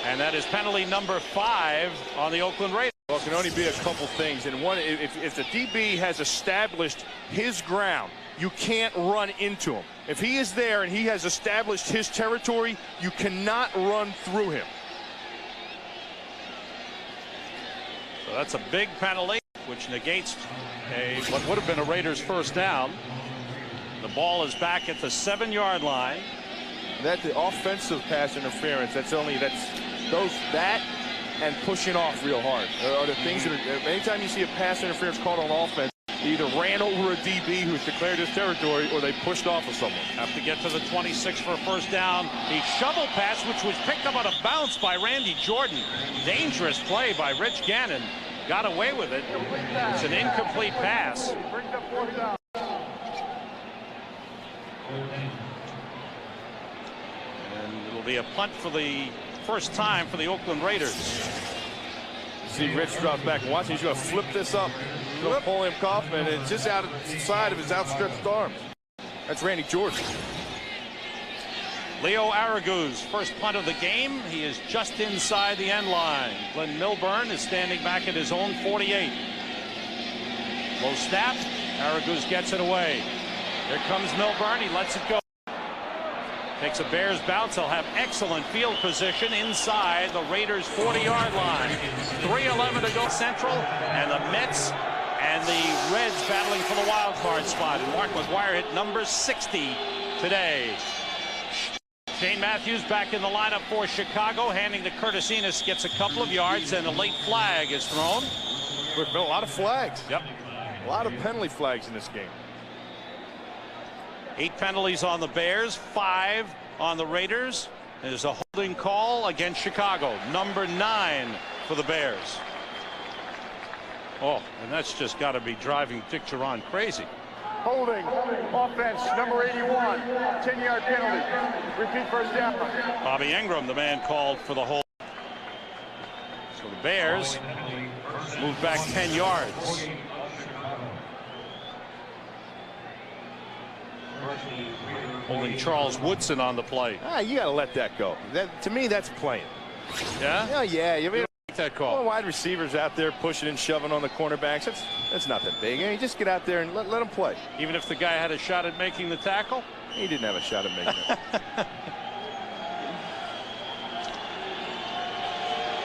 And that is penalty number 5 on the Oakland Raiders. Well, it can only be a couple things. And one, if the DB has established his ground, you can't run into him. If he is there and he has established his territory, you cannot run through him. So that's a big penalty, which negates what would have been a Raiders first down. The ball is back at the 7-yard line. That's the offensive pass interference. That and pushing off real hard are the things that are. Anytime you see a pass interference called on offense, they either ran over a DB who's declared his territory, or they pushed off of someone. Have to get to the 26 for a first down. The shovel pass, which was picked up on a bounce by Randy Jordan. Dangerous play by Rich Gannon. Got away with it. It's an incomplete pass. And it'll be a punt for the first time for the Oakland Raiders. See Rich drop back and watch. He's going to flip this up. Napoleon Kaufman, and it's just outside of his outstretched arms. That's Randy Jordan. Leo Arago's first punt of the game. He is just inside the end line. Glenn Milburn is standing back at his own 48. Low snap. Arago's gets it away. Here comes Milburn. He lets it go. Takes a Bears bounce. He'll have excellent field position inside the Raiders' 40-yard line. 3:11 to go Central, and the Mets and the Reds battling for the wild card spot. And Mark McGuire hit number 60 today. Shane Matthews back in the lineup for Chicago, handing to Curtis Enos, gets a couple of yards, and a late flag is thrown. There's been a lot of flags. Yep. A lot of penalty flags in this game. 8 penalties on the Bears, 5 on the Raiders. There's a holding call against Chicago, number 9 for the Bears. Oh, and that's just got to be driving Dick Geron crazy. Holding, offense, number 81, 10-yard penalty. Repeat first down. Bobby Ingram, the man called for the hold. So the Bears move back 10 yards. Holding Charles Woodson on the play. You got to let that go. To me, that's playing. Yeah? Yeah. You mean, that call. wide receivers out there pushing and shoving on the cornerbacks. That's not that big. You just get out there and let them play. Even if the guy had a shot at making the tackle? He didn't have a shot at making it.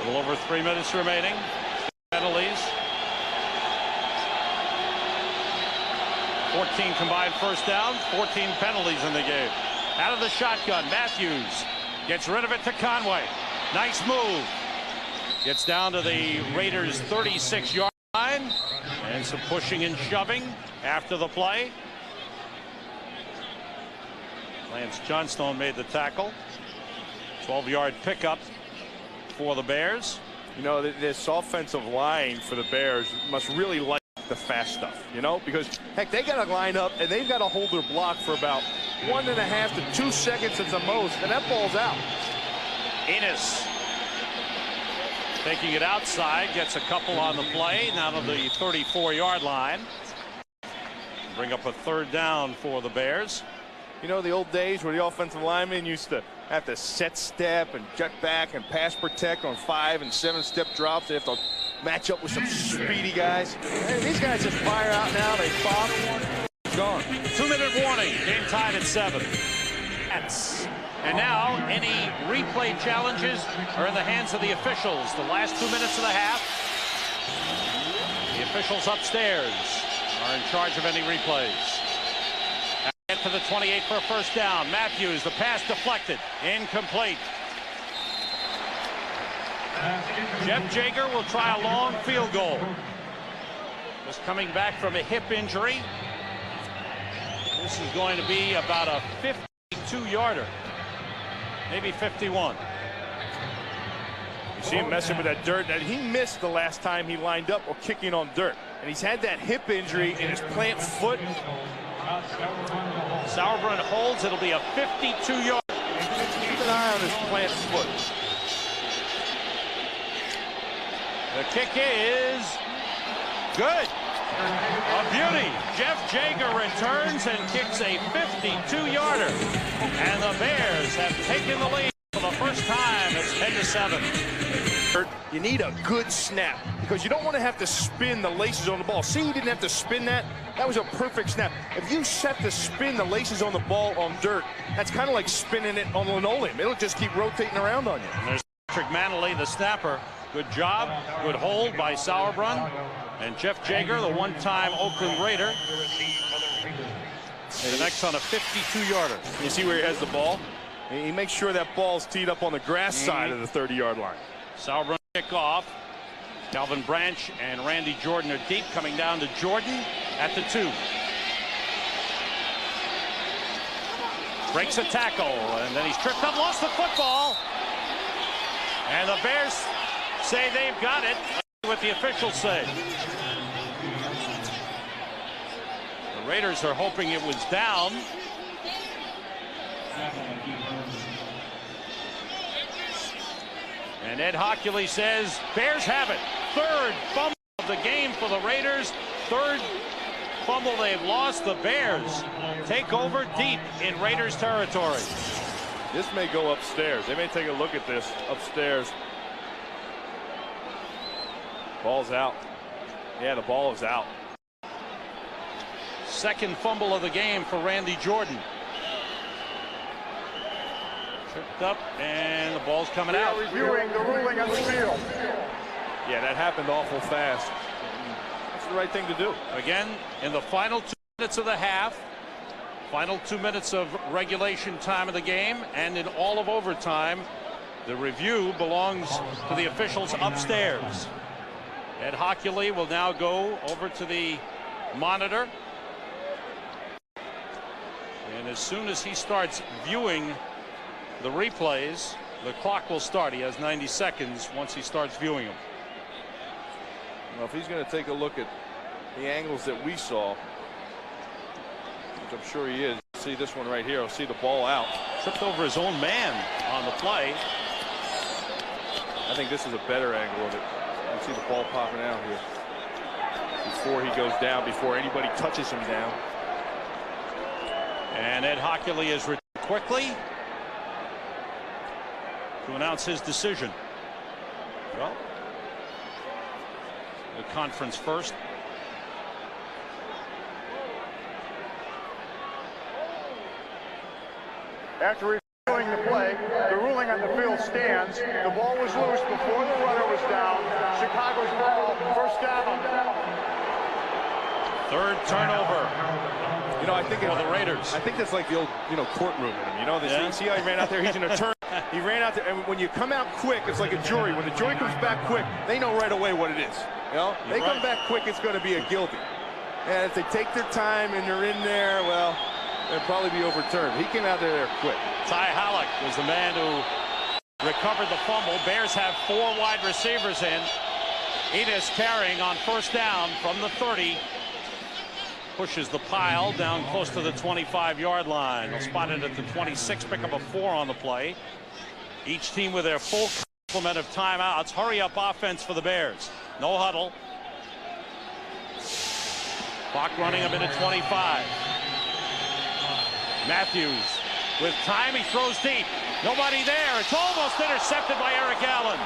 A little over 3 minutes remaining. Penalties. 14 combined first down, 14 penalties in the game. Out of the shotgun, Matthews gets rid of it to Conway. Nice move. Gets down to the Raiders' 36-yard line. And some pushing and shoving after the play. Lance Johnstone made the tackle. 12-yard pickup for the Bears. You know, this offensive line for the Bears must really like the fast stuff, you know, because heck, they got to line up and they've got to hold their block for about 1.5 to 2 seconds at the most, and that ball's out. Enos taking it outside, gets a couple on the play, now to the 34-yard line. Bring up a 3rd down for the Bears. You know, the old days where the offensive linemen used to have to set step and jet back and pass protect on 5- and 7-step drops. They have to match up with some speedy guys. Hey, these guys just fire out now. They pop. Gone. 2-minute warning. Game tied at 7. And now any replay challenges are in the hands of the officials. The last 2 minutes of the half. The officials upstairs are in charge of any replays. Get to the 28 for a first down. Matthews, the pass deflected. Incomplete. Jeff Jager will try a long field goal. Just coming back from a hip injury. This is going to be about a 52-yarder. Maybe 51. You see him messing with that dirt that he missed the last time he lined up or kicking on dirt. And he's had that hip injury in his plant foot. Sauerbrunn holds. It'll be a 52-yard. Keep an eye on his plant foot. The kick is good. A beauty. Jeff Jager returns and kicks a 52-yarder. And the Bears have taken the lead for the first time. It's 10-7. You need a good snap because you don't want to have to spin the laces on the ball. See, he didn't have to spin that. That was a perfect snap. If you set to spin the laces on the ball on dirt, that's kind of like spinning it on linoleum. It'll just keep rotating around on you. And there's Patrick Manley, the snapper. Good job. Good hold by Sauerbrunn. And Jeff Jager, the one-time Oakland Raider, connects on a 52-yarder. You see where he has the ball? He makes sure that ball's teed up on the grass side of the 30-yard line. Sauerbrunn Kickoff. Calvin Branch and Randy Jordan are deep, coming down to Jordan at the 2. Breaks a tackle, and then he's tripped up, lost the football. And the Bears say they've got it. What the officials say. The Raiders are hoping it was down. And Ed Hockley says Bears have it. 3rd fumble of the game for the Raiders. 3rd fumble they've lost. The Bears take over deep in Raiders territory. This may go upstairs. They may take a look at this upstairs. Ball's out. Yeah, the ball is out. 2nd fumble of the game for Randy Jordan. Tripped up, and the ball's coming out. Reviewing the ruling on the field. Yeah, that happened awful fast. That's the right thing to do. Again, in the final 2 minutes of the half, final 2 minutes of regulation time of the game, and in all of overtime, the review belongs to the officials upstairs. Ed Hockley will now go over to the monitor. And as soon as he starts viewing the replays, the clock will start. He has 90 seconds once he starts viewing them. Well, if he's going to take a look at the angles that we saw, which I'm sure he is, see this one right here. I'll see the ball out. Tripped over his own man on the play. I think this is a better angle of it. You see the ball popping out here before he goes down, before anybody touches him down. And Ed Hockley is quickly to announce his decision. Well, the conference first. After reviewing the play, the ruling on the field stands. The ball was loose before the runner was down. Chicago's ball, first down. Third turnover. You know, I think for the Raiders. I think that's like the old, courtroom in him. You know, see how he ran out there? He's an attorney. He ran out there, and when you come out quick, it's like a jury. When the jury comes back quick, they know right away what it is. You know, they come back quick, it's going to be a guilty. And if they take their time and they're in there, well, it'll probably be overturned. He came out there quick. Ty Halleck was the man who recovered the fumble. Bears have 4 wide receivers in. Enos carrying on first down from the 30. Pushes the pile down close to the 25-yard line. They'll spot it at the 26, pick up a 4 on the play. Each team with their full complement of timeouts. Hurry up offense for the Bears. No huddle. Clock running a minute 25. Matthews with time, he throws deep. Nobody there. It's almost intercepted by Eric Allen.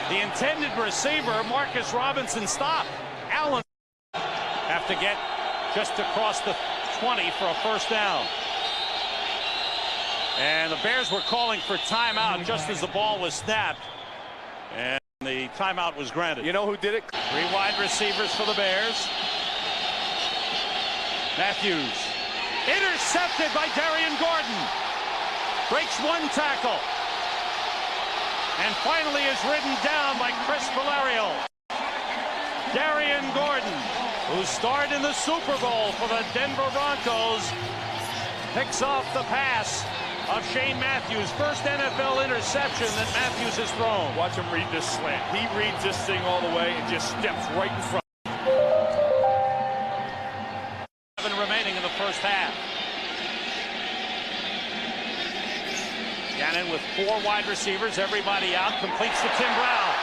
The intended receiver, Marcus Robinson, stopped. Allen have to get just across the 20 for a first down. And the Bears were calling for timeout just as the ball was snapped. And the timeout was granted. You know who did it? 3 wide receivers for the Bears. Matthews. Intercepted by Darian Gordon. Breaks 1 tackle. And finally is ridden down by Chris Valerio. Darian Gordon, who starred in the Super Bowl for the Denver Broncos, picks off the pass of Shane Matthews. First NFL interception that Matthews has thrown. Watch him read this slant. He reads this thing all the way and just steps right in front. 7 remaining in the first half. Gannon with 4 wide receivers, everybody out, completes to Tim Brown.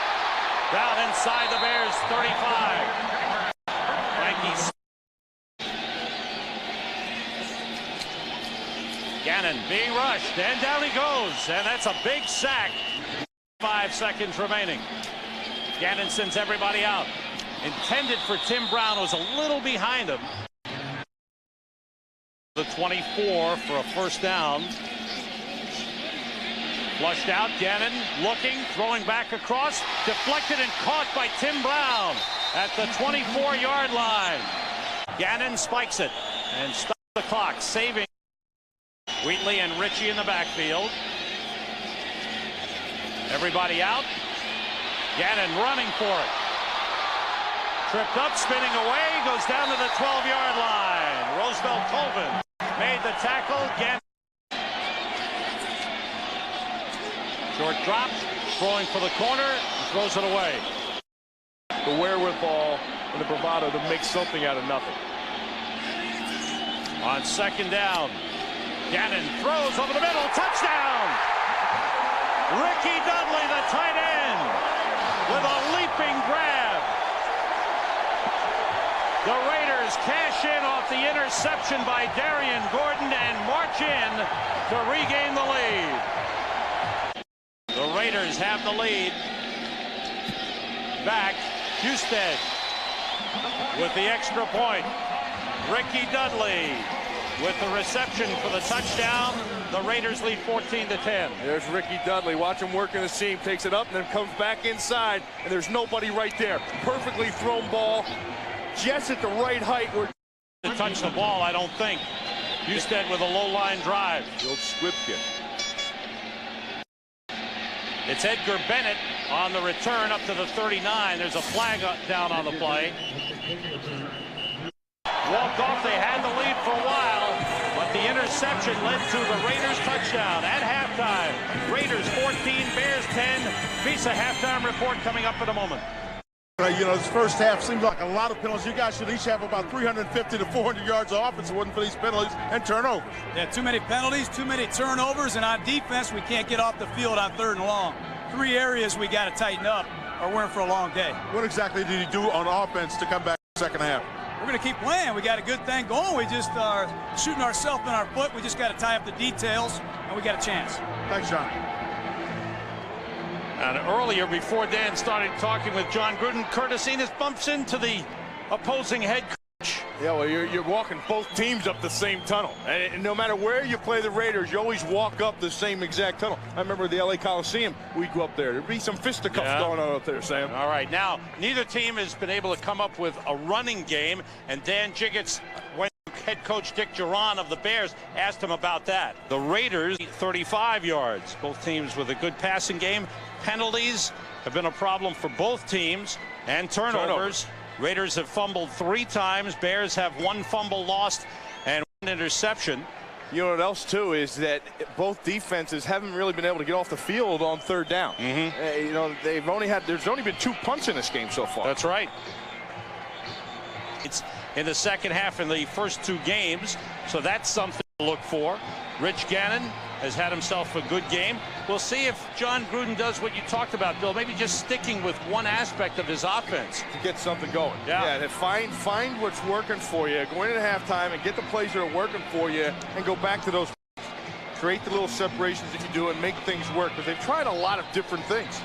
Brown inside the Bears 35. Yankees. Gannon being rushed, and down he goes, and that's a big sack. 5 seconds remaining. Gannon sends everybody out. Intended for Tim Brown, was a little behind him. The 24 for a first down. Flushed out, Gannon looking, throwing back across, deflected and caught by Tim Brown at the 24-yard line. Gannon spikes it and stops the clock, saving Wheatley and Ritchie in the backfield. Everybody out. Gannon running for it. Tripped up, spinning away, goes down to the 12-yard line. Roosevelt Colvin made the tackle. Gannon. Short drop, throwing for the corner, throws it away. The wherewithal and the bravado to make something out of nothing. On second down, Gannon throws over the middle, touchdown! Ricky Dudley, the tight end, with a leaping grab. The Raiders cash in off the interception by Darian Gordon and march in to regain the lead. The Raiders have the lead. Back, Husted with the extra point. Ricky Dudley with the reception for the touchdown. The Raiders lead 14-10. There's Ricky Dudley. Watch him working the seam. Takes it up and then comes back inside. And there's nobody right there. Perfectly thrown ball. Just at the right height. To touch the ball, I don't think. Husted with a low line drive. The old squib kick. It's Edgar Bennett on the return up to the 39. There's a flag down on the play. walked off. They had the lead for a while, but the interception led to the Raiders touchdown at halftime. Raiders 14, Bears 10. Visa halftime report coming up in a moment. You know, this first half seems like a lot of penalties. You guys should each have about 350 to 400 yards of offense if it wasn't for these penalties and turnovers. Yeah, too many penalties, too many turnovers, and on defense, we can't get off the field on 3rd and long. 3 areas we got to tighten up, or we're in for a long day. What exactly did he do on offense to come back in the second half? We're going to keep playing. We got a good thing going. We just are shooting ourselves in our foot. We just got to tie up the details, and we got a chance. Thanks, John. And earlier, before Dan started talking with John Gruden, Curtis Enis bumps into the opposing head coach. Yeah, well, you're walking both teams up the same tunnel. And no matter where you play the Raiders, you always walk up the same exact tunnel. I remember the LA Coliseum, we'd go up there. There'd be some fisticuffs going on up there, Sam. All right, now, neither team has been able to come up with a running game, and Dan Jiggetts, when head coach Dick Duran of the Bears asked him about that. The Raiders, 35 yards. Both teams with a good passing game. Penalties have been a problem for both teams, and turnovers. Raiders have fumbled 3 times. Bears have 1 fumble lost and 1 interception. You know what else, too, is that both defenses haven't really been able to get off the field on 3rd down. You know, there's only been 2 punts in this game so far. That's right. It's in the second half in the first 2 games, so that's something to look for. Rich Gannon has had himself a good game. We'll see if John Gruden does what you talked about, Bill, maybe just sticking with one aspect of his offense. To get something going. Yeah, to find what's working for you, go into halftime and get the plays that are working for you and go back to those. Create the little separations that you do and make things work, because they've tried a lot of different things.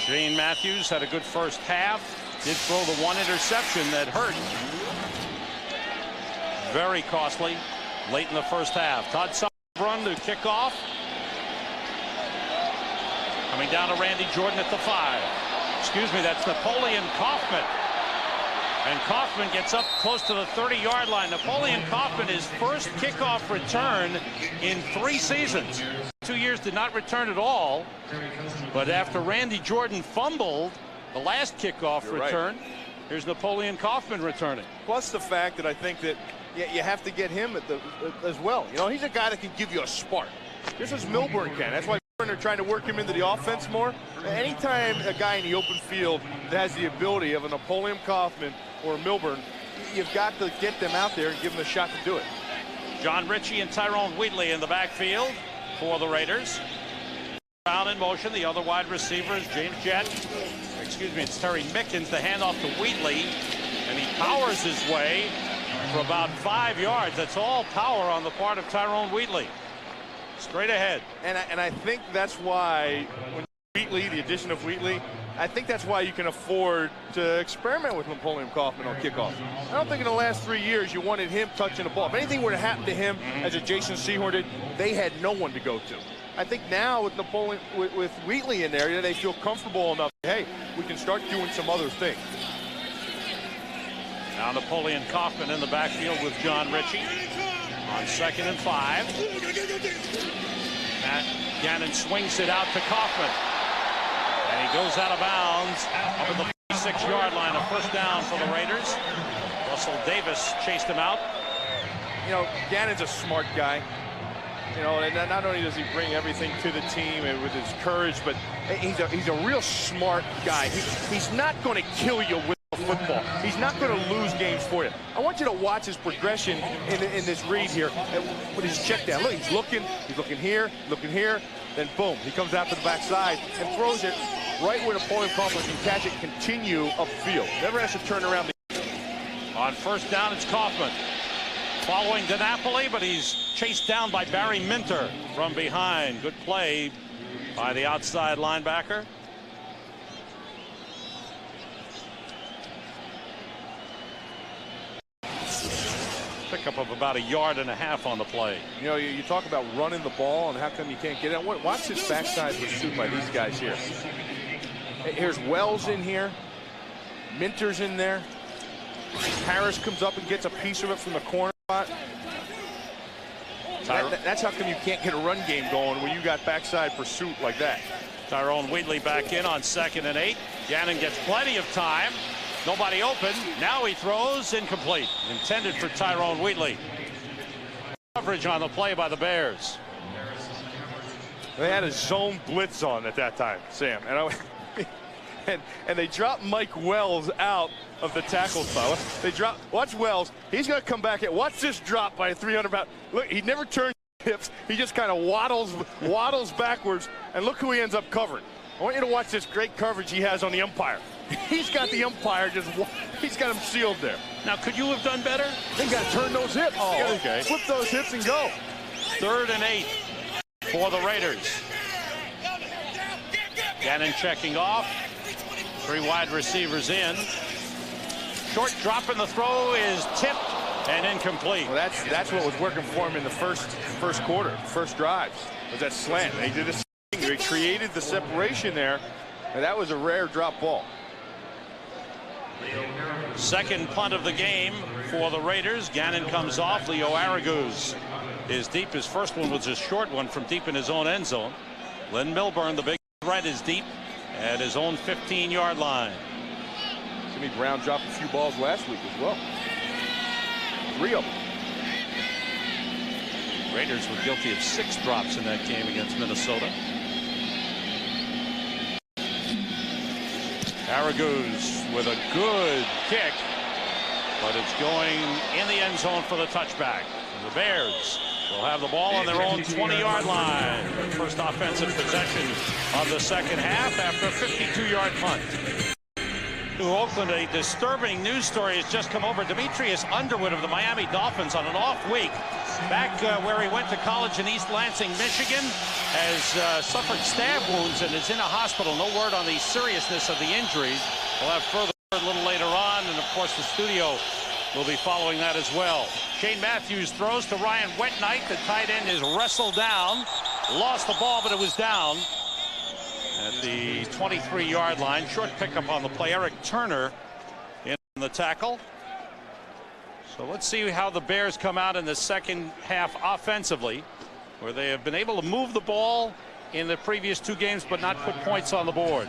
Shane Matthews had a good first half. Did throw the 1 interception that hurt. Very costly late in the first half. Todd Sullivan run to kick off. Coming down to Randy Jordan at the 5. Excuse me, that's Napoleon Kaufman. And Kaufman gets up close to the 30-yard line. Napoleon Kaufman, his first kickoff return in 3 seasons. 2 years did not return at all. But after Randy Jordan fumbled the last kickoff return, here's Napoleon Kaufman returning. Plus the fact that I think that you have to get him as well. You know, he's a guy that can give you a spark. This is Milburn can. That's why they're trying to work him into the offense more. Anytime a guy in the open field that has the ability of a Napoleon Kaufman or a Milburn, you've got to get them out there and give them a shot to do it. John Ritchie and Tyrone Wheatley in the backfield for the Raiders. Brown in motion. The other wide receiver is James Jett. Excuse me, it's Terry Mickens. The handoff to Wheatley, and he powers his way for about 5 yards. That's all power on the part of Tyrone Wheatley. Straight ahead. And I think that's why when Wheatley, the addition of Wheatley, I think that's why you can afford to experiment with Napoleon Kaufman on kickoff. I don't think in the last 3 years you wanted him touching the ball. If anything were to happen to him as a Jason Sehorn did, they had no one to go to. I think now with Napoleon, with Wheatley in there, they feel comfortable enough. Hey, we can start doing some other things. Now Napoleon Kaufman in the backfield with John Ritchie on 2nd and 5. Matt Gannon swings it out to Kaufman, and he goes out of bounds up at the 46-yard line. A first down for the Raiders. Russell Davis chased him out. You know, Gannon's a smart guy. You know, and not only does he bring everything to the team and with his courage, but he's a real smart guy. He's not going to kill you with football. He's not going to lose games for you. I want you to watch his progression in this read here with his check down. Look, he's looking here, then boom, he comes out to the backside and throws it right where Napoleon Kaufman can catch it, continue upfield. Never has to turn around. On first down, it's Kaufman following DiNapoli, but he's chased down by Barry Minter from behind. Good play by the outside linebacker. Pickup of about 1.5 yards on the play. You know, you talk about running the ball and how come you can't get it. Watch this backside pursuit by these guys here. Here's Wells in here. Minter's in there. Harris comes up and gets a piece of it from the corner spot. That's how come you can't get a run game going when you got backside pursuit like that. Tyrone Wheatley back in on 2nd and 8. Gannon gets plenty of time. Nobody open. Now he throws incomplete. Intended for Tyrone Wheatley. Coverage on the play by the Bears. They had a zone blitz on at that time, Sam. And they dropped Mike Wells out of the tackle spot. They drop. Watch Wells. He's going to come back at. Watch this drop by a 300-pound. Look, he never turns hips. He just kind of waddles backwards. And look who he ends up covering. I want you to watch this great coverage he has on the umpire. He's got the umpire he's got him sealed there. Now, could you have done better? They got to turn those hips. Oh, okay. Flip those hips and go. 3rd and 8 for the Raiders. Gannon checking off. 3 wide receivers in. Short drop in the throw is tipped and incomplete. Well, that's what was working for him in the first quarter, first drives, was that slant. They did this thing. They created the separation there, and that was a rare drop ball. Second punt of the game for the Raiders. Gannon comes off. Leo Araguz is deep. His first one was a short one from deep in his own end zone. Len Milburn, the big right, is deep at his own 15-yard line. Jimmy Brown dropped a few balls last week as well. 3 of them. Raiders were guilty of 6 drops in that game against Minnesota. Araguz with a good kick, but it's going in the end zone for the touchback. The Bears will have the ball on their own 20-yard line. First offensive possession of the second half after a 52-yard punt. To Oakland, a disturbing news story has just come over. Demetrius Underwood of the Miami Dolphins on an off week. Back where he went to college in East Lansing, Michigan, has suffered stab wounds and is in a hospital. No word on the seriousness of the injuries. We'll have further a little later on, and of course the studio will be following that as well. Shane Matthews throws to Ryan Wetnight. The tight end is wrestled down. Lost the ball, but it was down at the 23-yard line. Short pickup on the play. Eric Turner in the tackle. So let's see how the Bears come out in the second half offensively, where they have been able to move the ball in the previous 2 games but not put points on the board.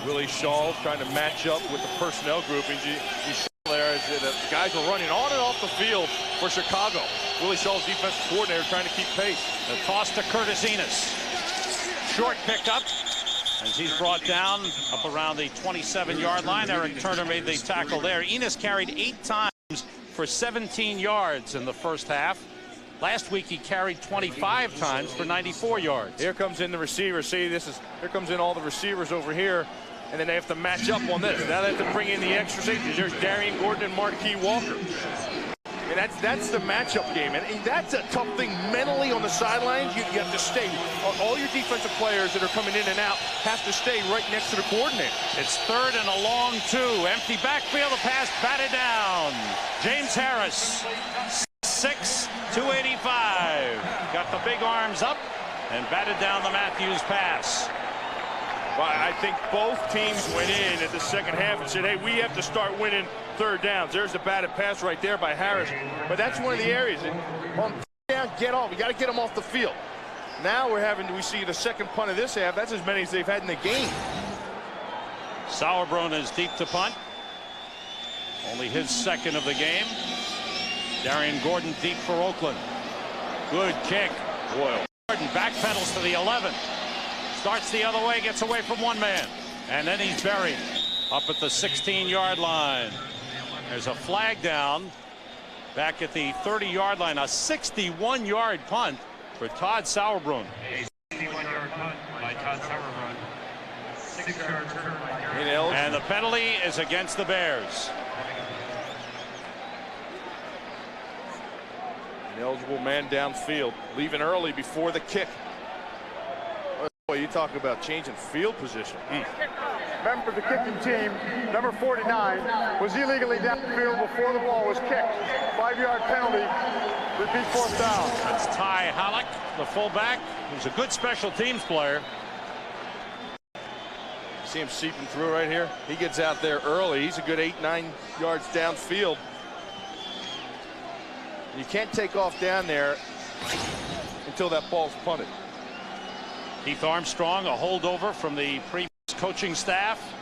Willie Shaw trying to match up with the personnel group. And you saw there as the guys were running on and off the field for Chicago. Willie Shaw's defensive coordinator trying to keep pace. The toss to Curtis Enos. Short pickup as he's brought down up around the 27-yard line. Eric Turner made the tackle there. Enos carried 8 times for 17 yards in the first half. Last week he carried 25 times for 94 yards. Here comes in the receiver. See, here comes in all the receivers over here, and then they have to match up on this. Now they have to bring in the extra safeties. There's Darian Gordon and Marquis Walker. And that's the matchup game, and that's a tough thing mentally on the sidelines. You have to stay. All your defensive players that are coming in and out have to stay right next to the coordinator. It's 3rd and a long 2. Empty backfield. The pass batted down. James Harris, 6', 285. Got the big arms up and batted down the Matthews pass. Well, I think both teams went in at the second half and said, hey, we have to start winning 3rd downs. There's the batted pass right there by Harris. But that's one of the areas. On 3rd down, get off. You got to get them off the field. Now we see the second punt of this half. That's as many as they've had in the game. Sauerbrunn is deep to punt. Only his second of the game. Darian Gordon deep for Oakland. Good kick. Boy. Gordon backpedals to the 11. Starts the other way, gets away from one man. And then he's buried up at the 16-yard line. There's a flag down back at the 30-yard line. A 61-yard punt for Todd Sauerbrunn. A 61-yard punt by Todd Sauerbrunn. 6-yard return by Gary. And the penalty is against the Bears. An eligible man downfield, leaving early before the kick. Boy, you talk about changing field position. Member of the kicking team, number 49, was illegally downfield before the ball was kicked. 5-yard penalty. Repeat 4th down. That's Ty Halleck, the fullback, who's a good special teams player. See him seeping through right here. He gets out there early. He's a good 8-9 yards downfield. You can't take off down there until that ball's punted. Keith Armstrong, a holdover from the previous coaching staff.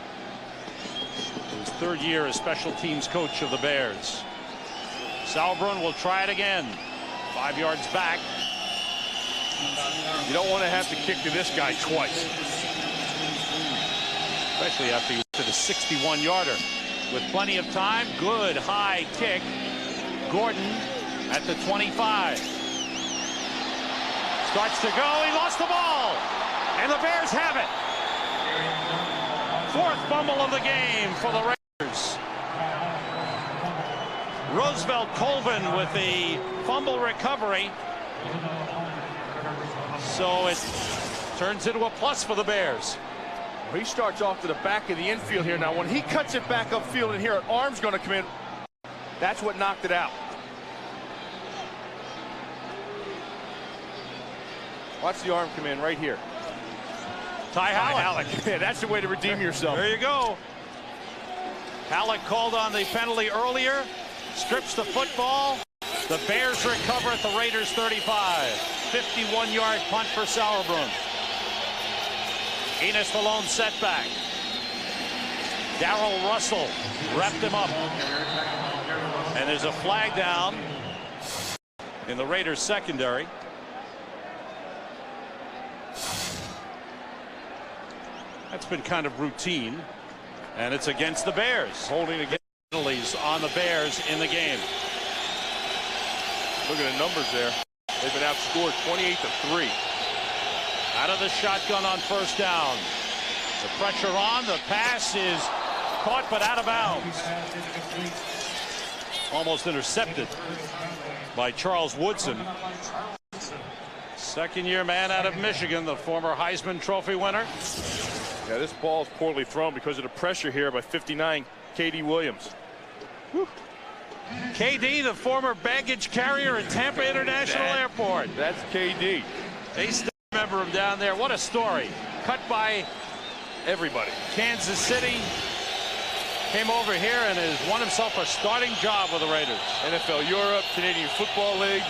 his third year as special teams coach of the Bears. Sauerbrunn will try it again. 5 yards back. You don't want to have to kick to this guy twice. Especially after he went to the 61-yarder. With plenty of time, good high kick. Gordon at the 25. Starts to go, he lost the ball. And the Bears have it. Fourth fumble of the game for the Raiders. Roosevelt Colvin with the fumble recovery. So it turns into a plus for the Bears. He starts off to the back of the infield here. Now, when he cuts it back upfield and here, an arm's going to come in. That's what knocked it out. Watch the arm come in right here. Ty Halleck. Yeah, that's the way to redeem yourself. There you go. Halleck called on the penalty earlier. Strips the football. The Bears recover at the Raiders 35. 51-yard punt for Sauerbrunn. Enos the lone setback. Darrell Russell wrapped him up. And there's a flag down in the Raiders secondary. That's been kind of routine. And it's against the Bears. Holding against penalties on the Bears in the game. Look at the numbers there. They've been outscored 28-3. Out of the shotgun on first down. The pressure on. The pass is caught but out of bounds. Almost intercepted by Charles Woodson. Second-year man out of Michigan, the former Heisman Trophy winner. Yeah, this ball is poorly thrown because of the pressure here by 59, K.D. Williams. Whew. KD, the former baggage carrier at Tampa International Airport. That's KD. They still remember him down there. What a story. Cut by everybody. Kansas City. Came over here and has won himself a starting job with the Raiders. NFL Europe, Canadian Football League.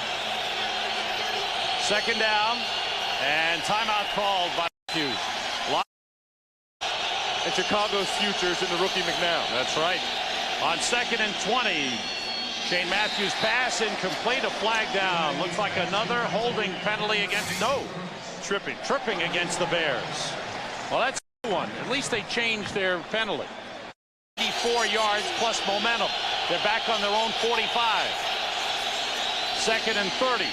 Second down. And timeout called by Matthews. And Chicago's futures in the rookie McNown. That's right. On 2nd and 20. Shane Matthews pass incomplete, a flag down. Looks like another holding penalty against tripping against the Bears. Well, that's one. At least they changed their penalty. 84 yards plus momentum. They're back on their own 45. 2nd and 30.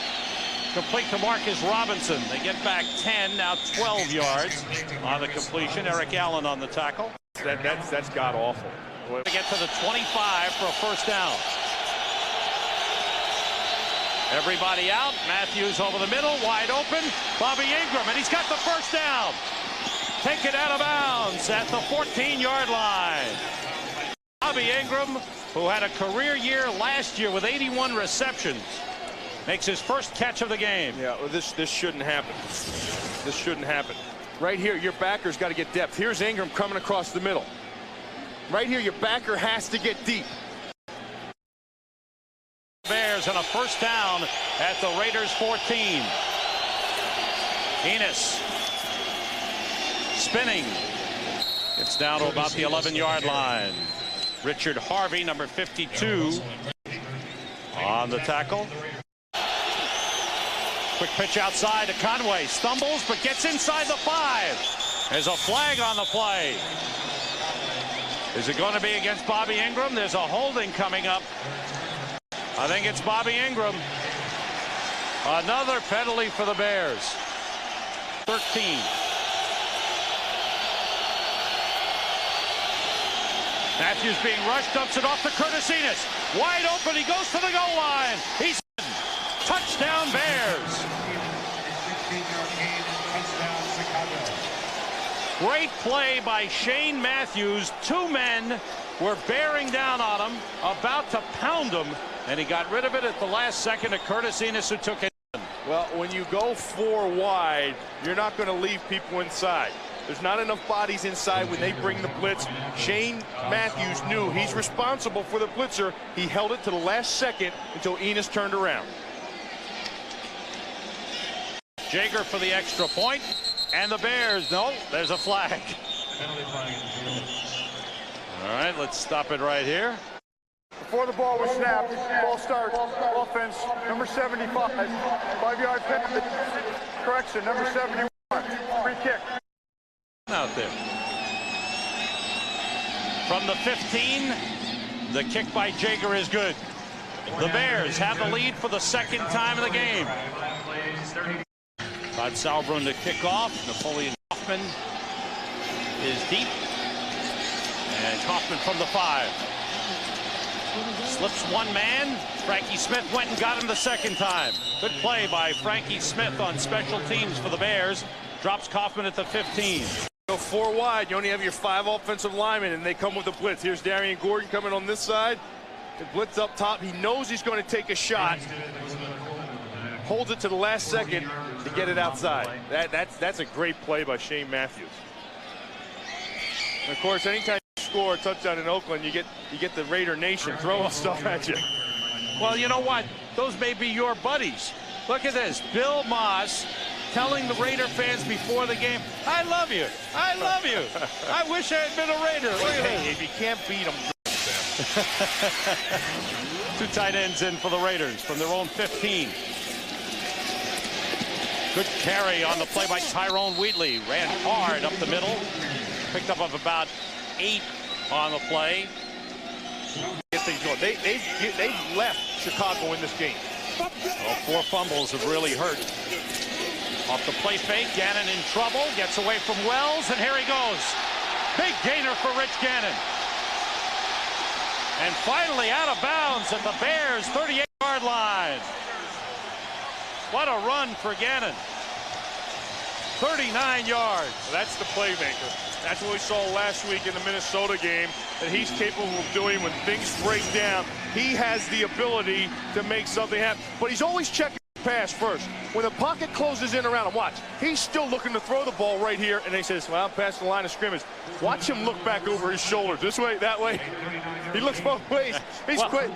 Complete to Marcus Robinson. They get back 10, now 12 yards on the completion. Eric Allen on the tackle. That's god awful. They get to the 25 for a first down. Everybody out. Matthews over the middle, wide open. Bobby Ingram, and he's got the first down. Taken out of bounds at the 14-yard line. Bobby Ingram, who had a career year last year with 81 receptions, makes his first catch of the game. Yeah, well, this shouldn't happen. This shouldn't happen. Right here, your backer's got to get depth. Here's Ingram coming across the middle. Right here, your backer has to get deep. Bears on a first down at the Raiders 14. Enos spinning. It's down to about the 11-yard line. Richard Harvey, number 52, on the tackle. Quick pitch outside to Conway. Stumbles but gets inside the 5. There's a flag on the play. Is it going to be against Bobby Ingram? There's a holding coming up. I think it's Bobby Ingram. Another penalty for the Bears. 13. Matthews being rushed, dumps it off to Curtis Enos. Wide open, he goes to the goal line. He's in. Touchdown Bears. Great play by Shane Matthews. Two men were bearing down on him, about to pound him, and he got rid of it at the last second to Curtis Enos, who took it. Well, when you go 4 wide, you're not going to leave people inside. There's not enough bodies inside when they bring the blitz. Shane Matthews knew he's responsible for the blitzer. He held it to the last second until Enos turned around. Jager for the extra point, and the Bears, no, there's a flag. All right, let's stop it right here. Before the ball was snapped, ball start, offense, number 75, 5-yard penalty, correction, number 71, free kick. Out there. From the 15, the kick by Jager is good. The Bears have the lead for the second time in the game. Todd Sauerbrunn to kick off. Napoleon Kaufman is deep. And Kaufman from the 5. Slips one man. Frankie Smith went and got him the second time. Good play by Frankie Smith on special teams for the Bears. Drops Kaufman at the 15. Go 4 wide. You only have your 5 offensive linemen, and they come with a blitz. Here's Darian Gordon coming on this side. The blitz up top. He knows he's going to take a shot. Holds it to the last second to get it outside. That's a great play by Shane Matthews. And of course, anytime you score a touchdown in Oakland, you get the Raider Nation throwing stuff at you. Well, you know what? Those may be your buddies. Look at this. Bill Moss telling the Raider fans before the game, I love you. I love you. I wish I had been a Raider. Look at Hey, if you can't beat them. 2 tight ends in for the Raiders from their own 15. Good carry on the play by Tyrone Wheatley. Ran hard up the middle. Picked up of about 8 on the play. Get things going. They've left Chicago in this game. Well, 4 fumbles have really hurt. Off the play fake, Gannon in trouble. Gets away from Wells, and here he goes. Big gainer for Rich Gannon. And finally out of bounds at the Bears' 38-yard line. What a run for Gannon. 39 yards. Well, that's the playmaker. That's what we saw last week in the Minnesota game, that he's capable of doing when things break down. He has the ability to make something happen, but he's always checking the pass first. When the pocket closes in around him, watch, he's still looking to throw the ball right here, and he says, well, past the line of scrimmage. Watch him look back over his shoulder, this way, that way. He looks both ways.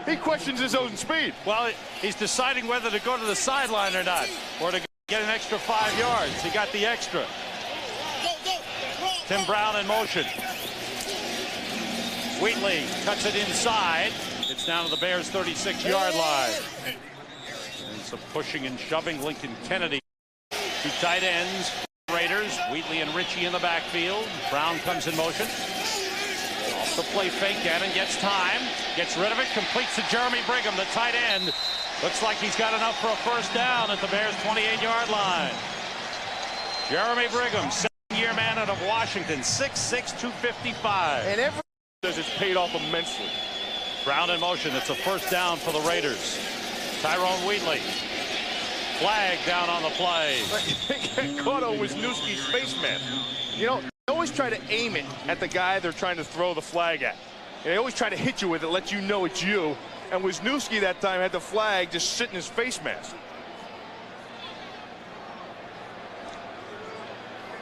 He questions his own speed. Well, he's deciding whether to go to the sideline or not, or to get an extra 5 yards. He got the extra. Tim Brown in motion. Wheatley cuts it inside. It's down to the Bears' 36-yard line. And some pushing and shoving. Lincoln Kennedy. 2 tight ends. Raiders. Wheatley and Ritchie in the backfield. Brown comes in motion. Off the play fake. Gannon gets time. Gets rid of it. Completes to Jeremy Brigham, the tight end. Looks like he's got enough for a first down at the Bears' 28-yard line. Jeremy Brigham, 7-year man out of Washington, 6'6", 255. And every says it's paid off immensely. Brown in motion. It's a first down for the Raiders. Tyrone Wheatley. Flag down on the play. Caught on Wisniewski's face mask. You know, they always try to aim it at the guy they're trying to throw the flag at. And they always try to hit you with it, let you know it's you. And Wisniewski that time had the flag just sit in his face mask.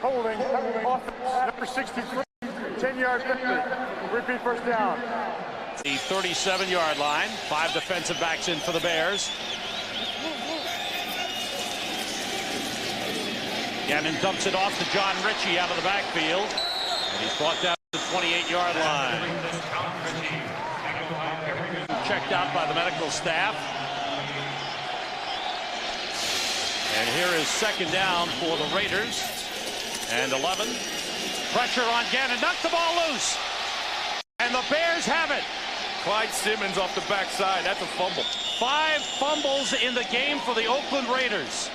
Holding, number 63, 10-yard penalty, repeat first down. The 37-yard line. 5 defensive backs in for the Bears. Gannon dumps it off to John Ritchie out of the backfield. And he's brought down to the 28-yard line. Checked out by the medical staff. And here is second down for the Raiders. And 11. Pressure on Gannon. Knocked the ball loose. And the Bears have it. Clyde Simmons off the backside. That's a fumble. 5 fumbles in the game for the Oakland Raiders.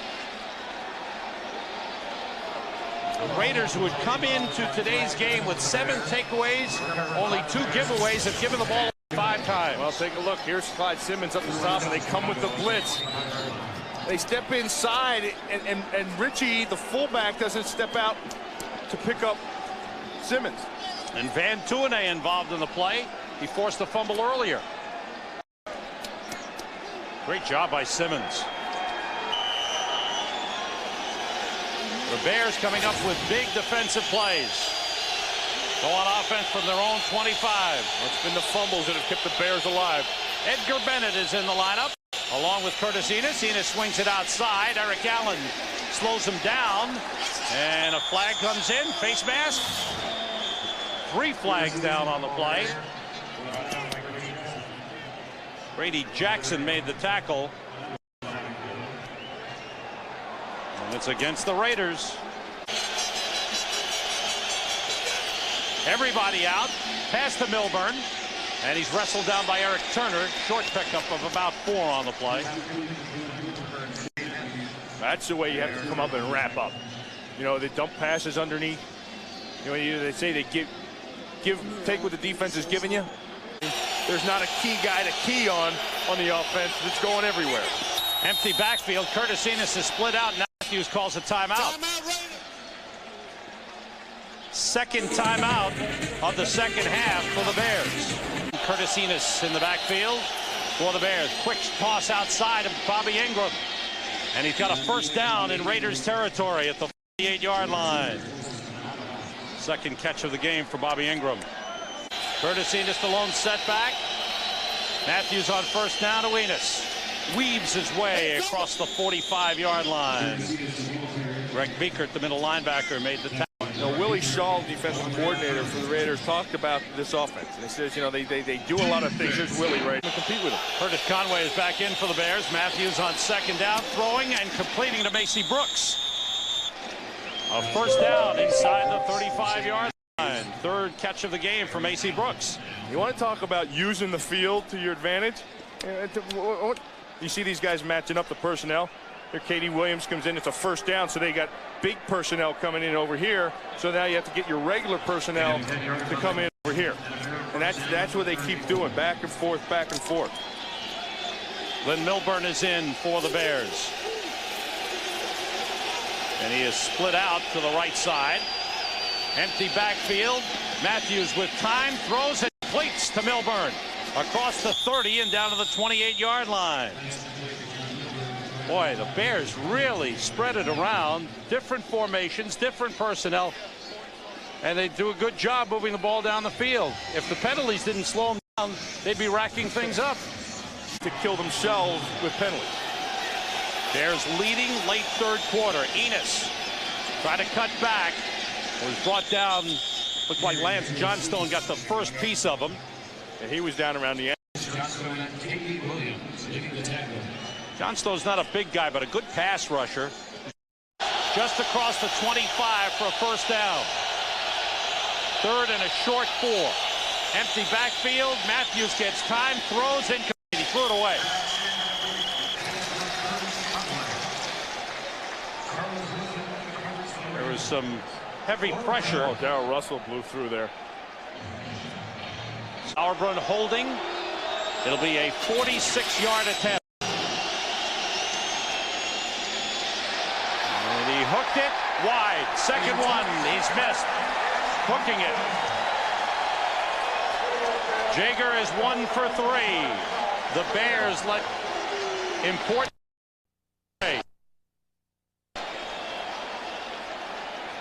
The Raiders, who had come into today's game with 7 takeaways, only 2 giveaways, have given the ball 5 times. Well, take a look. Here's Clyde Simmons up the top, and they come with the blitz. They step inside, and Ritchie, the fullback, doesn't step out to pick up Simmons. And Van Tuene involved in the play. He forced a fumble earlier. Great job by Simmons. The Bears coming up with big defensive plays. Go on offense from their own 25. It's been the fumbles that have kept the Bears alive. Edgar Bennett is in the lineup, along with Curtis Enis. Enis swings it outside. Eric Allen slows him down. And a flag comes in. Face mask. 3 flags down on the play. Brady Jackson made the tackle. And it's against the Raiders. Everybody out. Pass to Milburn. And he's wrestled down by Eric Turner. Short pickup of about 4 on the play. That's the way you have to come up and wrap up. You know, they dump passes underneath. You know, they say they take what the defense is giving you. There's not a key guy to key on the offense. It's going everywhere. Empty backfield. Curtis Enis is split out. Matthews calls a timeout. Second timeout of the second half for the Bears. Curtis Enis in the backfield for the Bears. Quick toss outside of Bobby Ingram. And he's got a first down in Raiders territory at the 48-yard line. Second catch of the game for Bobby Ingram. Curtis Enis, the lone setback. Matthews on first down to Enis. Weaves his way across the 45-yard line. Greg Biekert, the middle linebacker, made the tackle. You know, Willie Shaw, defensive coordinator for the Raiders, talked about this offense. And he says, you know, they do a lot of things. Here's Willie right to compete with him. Curtis Conway is back in for the Bears. Matthews on second down, throwing and completing to Macy Brooks. A first down inside the 35-yard line. Third catch of the game for Macy Brooks. You want to talk about using the field to your advantage? You see these guys matching up the personnel. Here, Katie Williams comes in. It's a first down, so they got big personnel coming in over here. So now you have to get your regular personnel to come in over here. And that's what they keep doing, back and forth, back and forth. Lynn Milburn is in for the Bears. And he is split out to the right side. Empty backfield. Matthews with time, throws and completes to Milburn. Across the 30 and down to the 28-yard line. Boy, the Bears really spread it around. Different formations, different personnel. And they do a good job moving the ball down the field. If the penalties didn't slow them down, they'd be racking things up. To kill themselves with penalties. Bears leading late third quarter. Enis tried to cut back. Was brought down. Looked like Lance Johnstone got the first piece of him. And he was down around the end. Johnstone's not a big guy, but a good pass rusher. Just across the 25 for a first down. Third and a short 4. Empty backfield. Matthews gets time, throws incomplete. He threw it away. There was some heavy pressure. Oh, Darrell Russell blew through there. Sauerbrunn holding. It'll be a 46-yard attempt. And he hooked it wide. Second one. He's missed. Hooking it. Jaeger is 1 for 3. The Bears let important.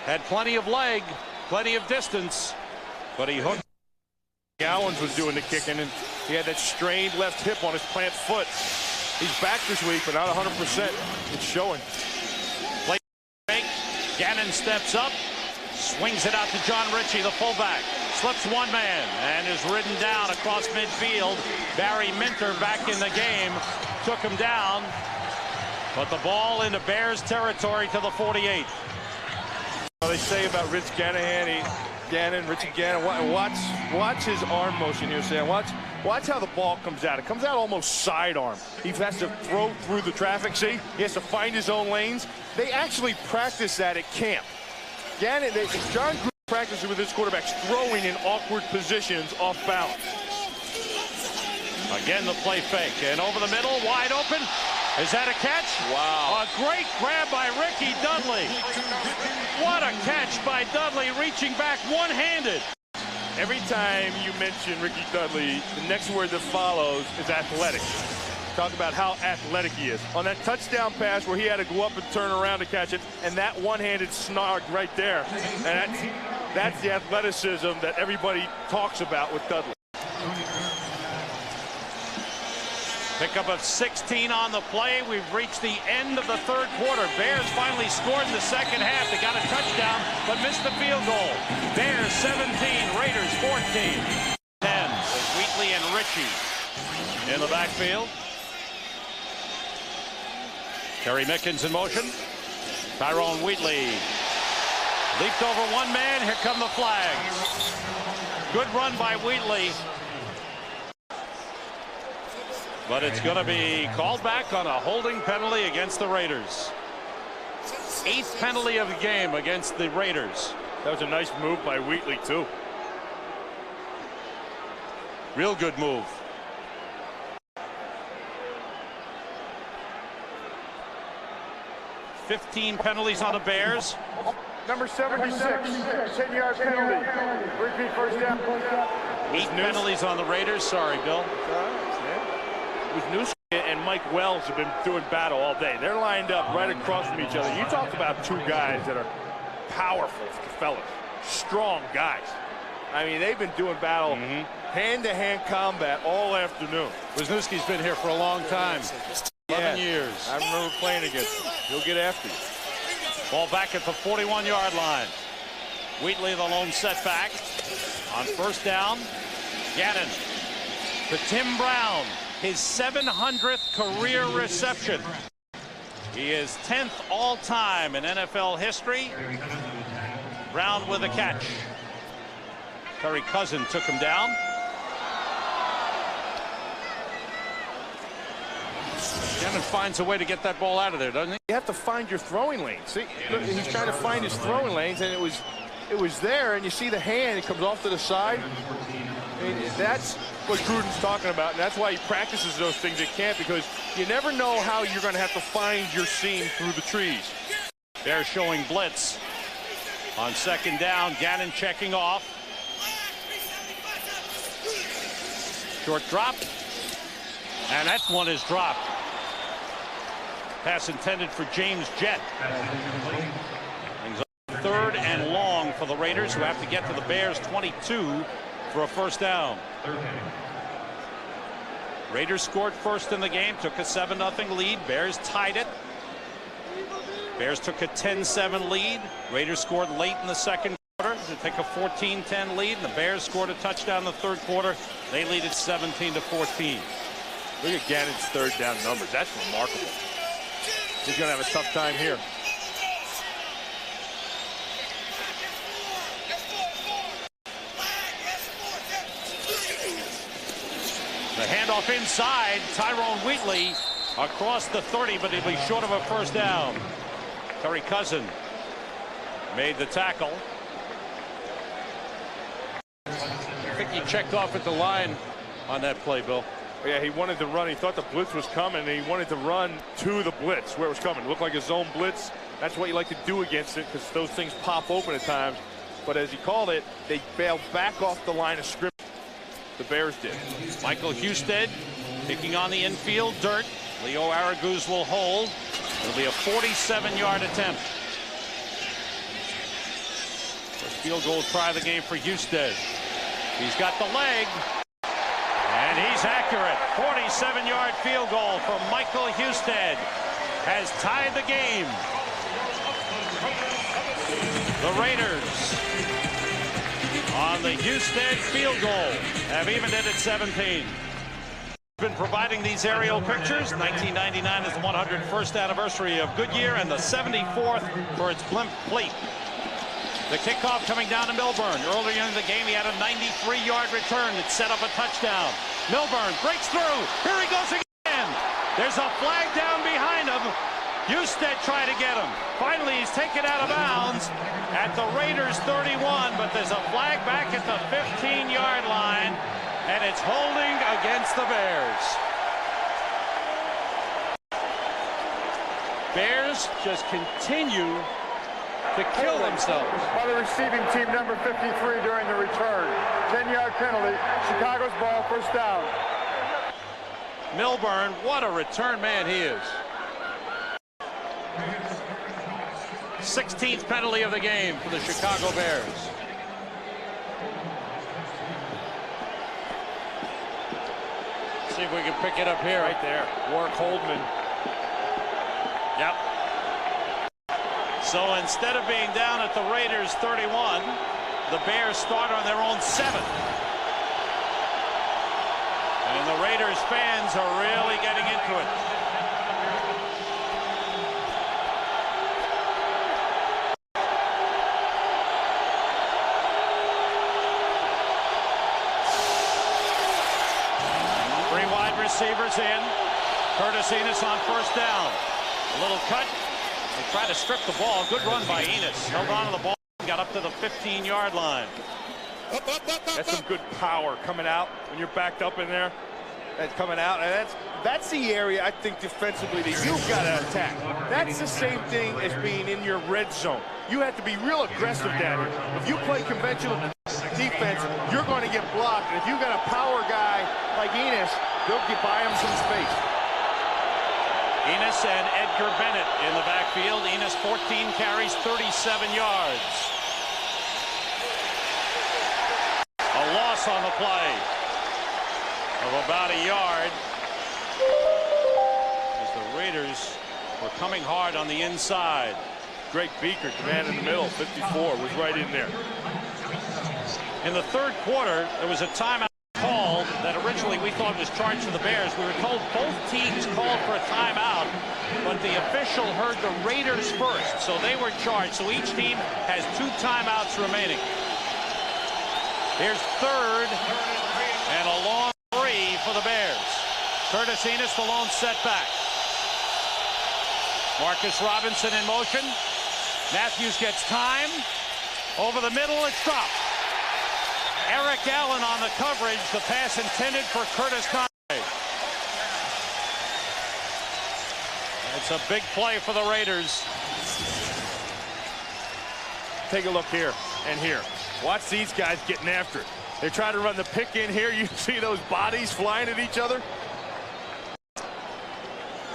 Had plenty of leg, plenty of distance, but he hooked. Gallons was doing the kicking, and he had that strained left hip on his plant foot. He's back this week, but not 100%. It's showing. Play fake. Gannon steps up, swings it out to John Ritchie, the fullback. Slips one man and is ridden down across midfield. Barry Minter back in the game. Took him down, but the ball into Bears territory to the 48. Well, they say about Rich Gannon, Richie Gannon. Watch his arm motion here, Sam. Watch how the ball comes out. It comes out almost sidearm. He has to throw through the traffic. See, he has to find his own lanes. They actually practice that at camp. John Gruden practices with his quarterbacks throwing in awkward positions off balance. Again, the play fake and over the middle, wide open. Is that a catch? Wow. A great grab by Ricky Dudley. What a catch by Dudley, reaching back one-handed. Every time you mention Ricky Dudley, the next word that follows is athletic. Talk about how athletic he is. On that touchdown pass where he had to go up and turn around to catch it, and that one-handed snark right there. And that's the athleticism that everybody talks about with Dudley. Pickup of 16 on the play. We've reached the end of the third quarter. Bears finally scored in the second half. They got a touchdown, but missed the field goal. Bears 17, Raiders 15. 10 with Wheatley and Ritchie in the backfield. Terry Mickens in motion. Tyrone Wheatley leaped over one man. Here come the flags. Good run by Wheatley. But it's going to be called back on a holding penalty against the Raiders. 8th penalty of the game against the Raiders. That was a nice move by Wheatley, too. Real good move. $15 penalties on the Bears. Number 76, 10-yard penalty. Repeat first down. 8 penalties on the Raiders. Sorry, Bill. Wisniewski and Mike Wells have been doing battle all day. They're lined up right across from each other. You talked about two guys that are powerful fellas, strong guys. I mean, they've been doing battle, hand-to-hand combat all afternoon. Wisniewski's been here for a long time. 11 years. I remember playing against him. He'll get after you. Ball back at the 41-yard line. Wheatley the lone setback. On first down, Gannon to Tim Brown. His 700th career reception. He is 10th all-time in NFL history. Brown with a catch. Terry Cousin took him down. Gannon finds a way to get that ball out of there, doesn't he? You have to find your throwing lane. See, look, he's trying to find his throwing lanes, and it was there, and you see the hand. It comes off to the side. And that's what Gruden's talking about, and that's why he practices those things at camp, because you never know how you're going to have to find your seam through the trees. They're showing blitz on second down. Gannon checking off. Short drop, and that one is dropped. Pass intended for James Jett. Third and long for the Raiders, who have to get to the Bears 22 for a first down. Raiders scored first in the game, took a 7-0 lead. Bears tied it. Bears took a 10-7 lead. Raiders scored late in the second quarter to take a 14-10 lead. The Bears scored a touchdown in the third quarter. They lead it 17-14. Look at Gannon's third down numbers. That's remarkable. He's going to have a tough time here. The handoff inside. Tyrone Wheatley across the 30, but he'll be short of a first down. Terry Cousin made the tackle. I think he checked off at the line on that play, Bill. Yeah, he wanted to run. He thought the blitz was coming, and he wanted to run to the blitz where it was coming. It looked like a zone blitz. That's what you like to do against it, because those things pop open at times. But as he called it, they bailed back off the line of scrimmage. The Bears did. Michael Husted picking on the infield dirt. Leo Araguz will hold. It'll be a 47-yard attempt. First field goal try of the game for Husted. He's got the leg. And he's accurate. 47-yard field goal from Michael Husted has tied the game. The Raiders on the Husted field goal have evened it at 17. Been providing these aerial pictures. 1999 is the 101st anniversary of Goodyear and the 74th for its blimp fleet. The kickoff coming down to Milburn. Earlier in the game, he had a 93-yard return that set up a touchdown. Milburn breaks through. Here he goes again. There's a flag down behind him. Husted tried to get him. Finally, he's taken out of bounds at the Raiders 31, but there's a flag back at the 15-yard line, and it's holding against the Bears. Bears just continue to kill themselves. By the receiving team, number 53 during the return. 10-yard penalty. Chicago's ball, first down. Milburn, what a return man he is. 16th penalty of the game for the Chicago Bears. See if we can pick it up here. Right there. Warwick Holdman. Yep. So instead of being down at the Raiders 31, the Bears start on their own 7. And the Raiders fans are really getting into it. Three wide receivers in. Curtis Enis on first down. A little cut. They try to strip the ball. Good run by Enis. Held on to the ball. Got up to the 15-yard line. That's some good power coming out when you're backed up in there. That's coming out, and that's the area I think defensively that you've got to attack. That's the same thing as being in your red zone. You have to be real aggressive down here. If you play conventional defense, you're going to get blocked. And if you've got a power guy like Enis, they'll buy him some space. Enis and Edgar Bennett in the backfield. Enis 14 carries, 37 yards. A loss on the play of about a yard. As the Raiders were coming hard on the inside. Greg Beaker, man in the middle, 54, was right in there. In the third quarter, there was a timeout called that originally we thought was charged to the Bears. We were told both teams called for a timeout, but the official heard the Raiders first, so they were charged. So each team has 2 timeouts remaining. Here's third and a long 3 for the Bears. Curtis Enis, the lone setback. Marcus Robinson in motion. Matthews gets time. Over the middle, it's dropped. Eric Allen on the coverage. The pass intended for Curtis Conway. It's a big play for the Raiders. Take a look here and here. Watch these guys getting after it. They try to run the pick in here. You see those bodies flying at each other.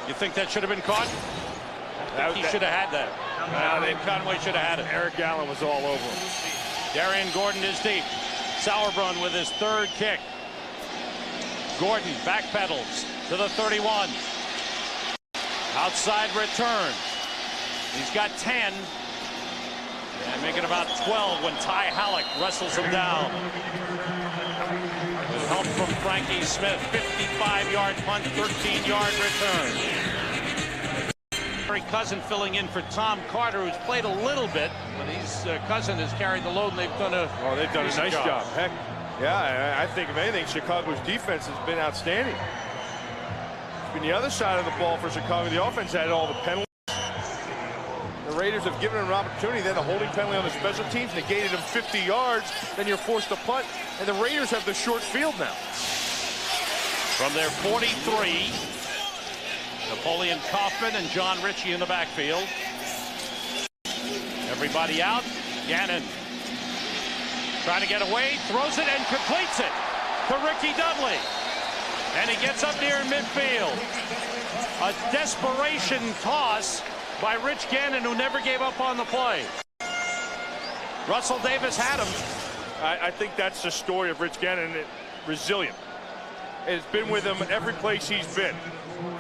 You think that should have been caught? He should have had that. Conway should have had it. Eric Allen was all over him. Darian Gordon is deep. Sauerbrunn with his third kick. Gordon backpedals to the 31. Outside return. He's got 10. And make it about 12 when Ty Halleck wrestles him down. With help from Frankie Smith. 55-yard punt, 13-yard return. Cousin filling in for Tom Carter, who's played a little bit, but his cousin has carried the load, and they've done a nice job. Heck, yeah, I think if anything, Chicago's defense has been outstanding. It's been the other side of the ball for Chicago. The offense had all the penalties. The Raiders have given them an opportunity. Then a holding penalty on the special teams negated them 50 yards. Then you're forced to punt, and the Raiders have the short field now. From their 43. Napoleon Kaufman and John Ritchie in the backfield. Everybody out. Gannon trying to get away, throws it and completes it to Ricky Dudley. And he gets up near midfield. A desperation toss by Rich Gannon, who never gave up on the play. Russell Davis had him. I think that's the story of Rich Gannon. Resilient. It's been with him every place he's been.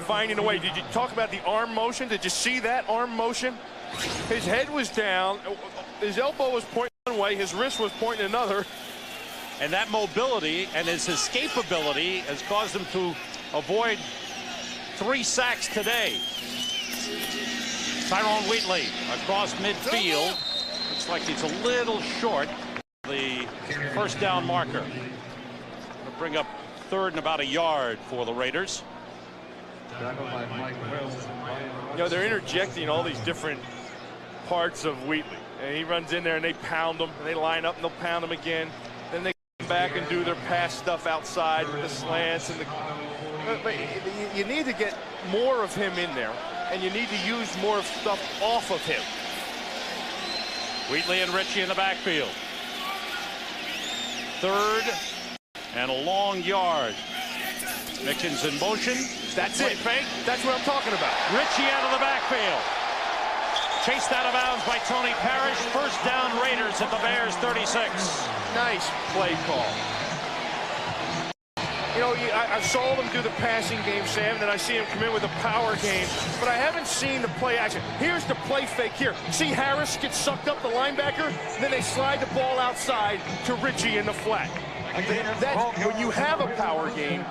Finding a way. Did you talk about the arm motion? Did you see that arm motion? His head was down. His elbow was pointing one way. His wrist was pointing another. And that mobility and his escapability has caused him to avoid 3 sacks today. Tyrone Wheatley across midfield. Looks like he's a little short. The first down marker. Gonna bring up third and about a yard for the Raiders. You know, they're interjecting all these different parts of Wheatley. And he runs in there and they pound him, and they line up and they'll pound him again. Then they come back and do their pass stuff outside with the slants and the. But you need to get more of him in there, and you need to use more stuff off of him. Wheatley and Ritchie in the backfield. Third and a long yard. Mickens in motion. That's it. Fake. That's what I'm talking about. Ritchie out of the backfield. Chased out of bounds by Tony Parrish. First down Raiders at the Bears 36. Nice play call. You know, I saw them do the passing game, Sam, and then I see him come in with a power game, but I haven't seen the play action. Here's the play fake here. See Harris get sucked up the linebacker, and then they slide the ball outside to Richie in the flat. When you have a power game,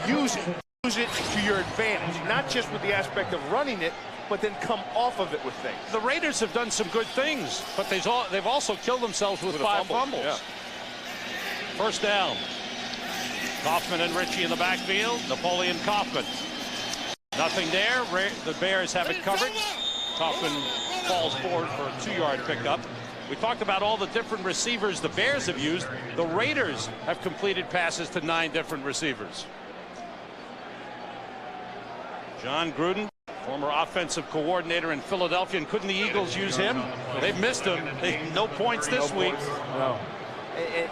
use it. Use it to your advantage, not just with the aspect of running it, but then come off of it with things. The Raiders have done some good things, but they've also killed themselves with 5 fumbles. Yeah. First down. Kaufman and Richie in the backfield. Napoleon Kaufman. Nothing there. The Bears have it covered. Kaufman falls forward for a 2-yard pickup. We talked about all the different receivers the Bears have used. The Raiders have completed passes to 9 different receivers. John Gruden, former offensive coordinator in Philadelphia, and couldn't the Eagles use him? They've missed him. No points this week. No.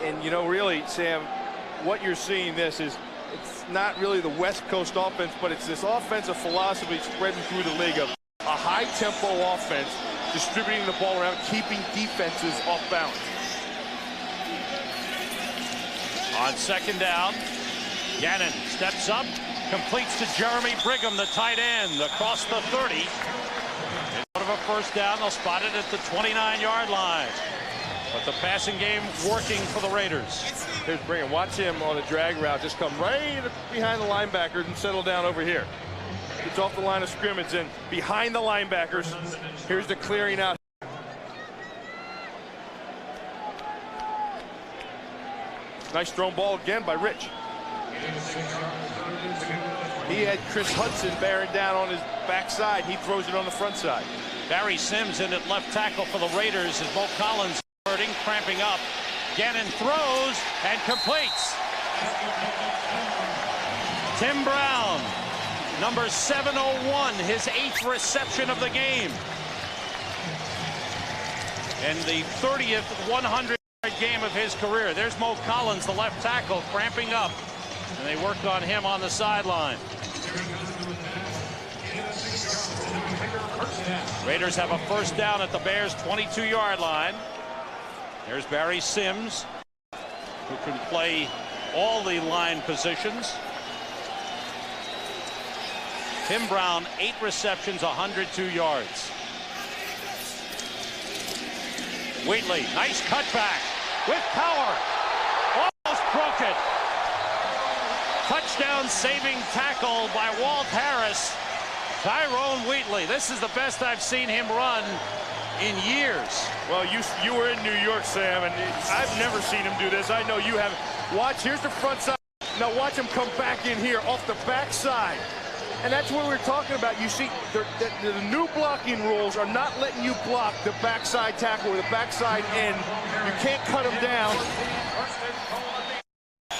And you know, really, Sam, what you're seeing it's not really the West Coast offense, but it's this offensive philosophy spreading through the league of a high-tempo offense, distributing the ball around, keeping defenses off balance. On second down, Gannon steps up, completes to Jeremy Brigham, the tight end, across the 30. Instead of a first down, they'll spot it at the 29-yard line. But the passing game working for the Raiders. Here's Brigham. Watch him on a drag route. Just come right behind the linebackers and settle down over here. Gets off the line of scrimmage and behind the linebackers. Here's the clearing out. Nice thrown ball again by Rich. He had Chris Hudson bearing down on his backside. He throws it on the front side. Barry Sims in at left tackle for the Raiders as Bo Collins hurting, cramping up. Gannon throws and completes. Tim Brown, number 701, his 8th reception of the game. And the 30th 100-yard game of his career. There's Mo Collins, the left tackle, cramping up. And they worked on him on the sideline. Raiders have a first down at the Bears' 22-yard line. There's Barry Sims, who can play all the line positions. Tim Brown, 8 receptions, 102 yards. Wheatley, nice cutback with power. Almost broke it. Touchdown saving tackle by Walt Harris. Tyrone Wheatley, this is the best I've seen him run in years. Well, you were in New York, Sam, and I've never seen him do this. I know you haven't. Watch, here's the front side. Now watch him come back in here off the backside. And that's what we're talking about. You see, the new blocking rules are not letting you block the backside tackle or the backside end. You can't cut him down.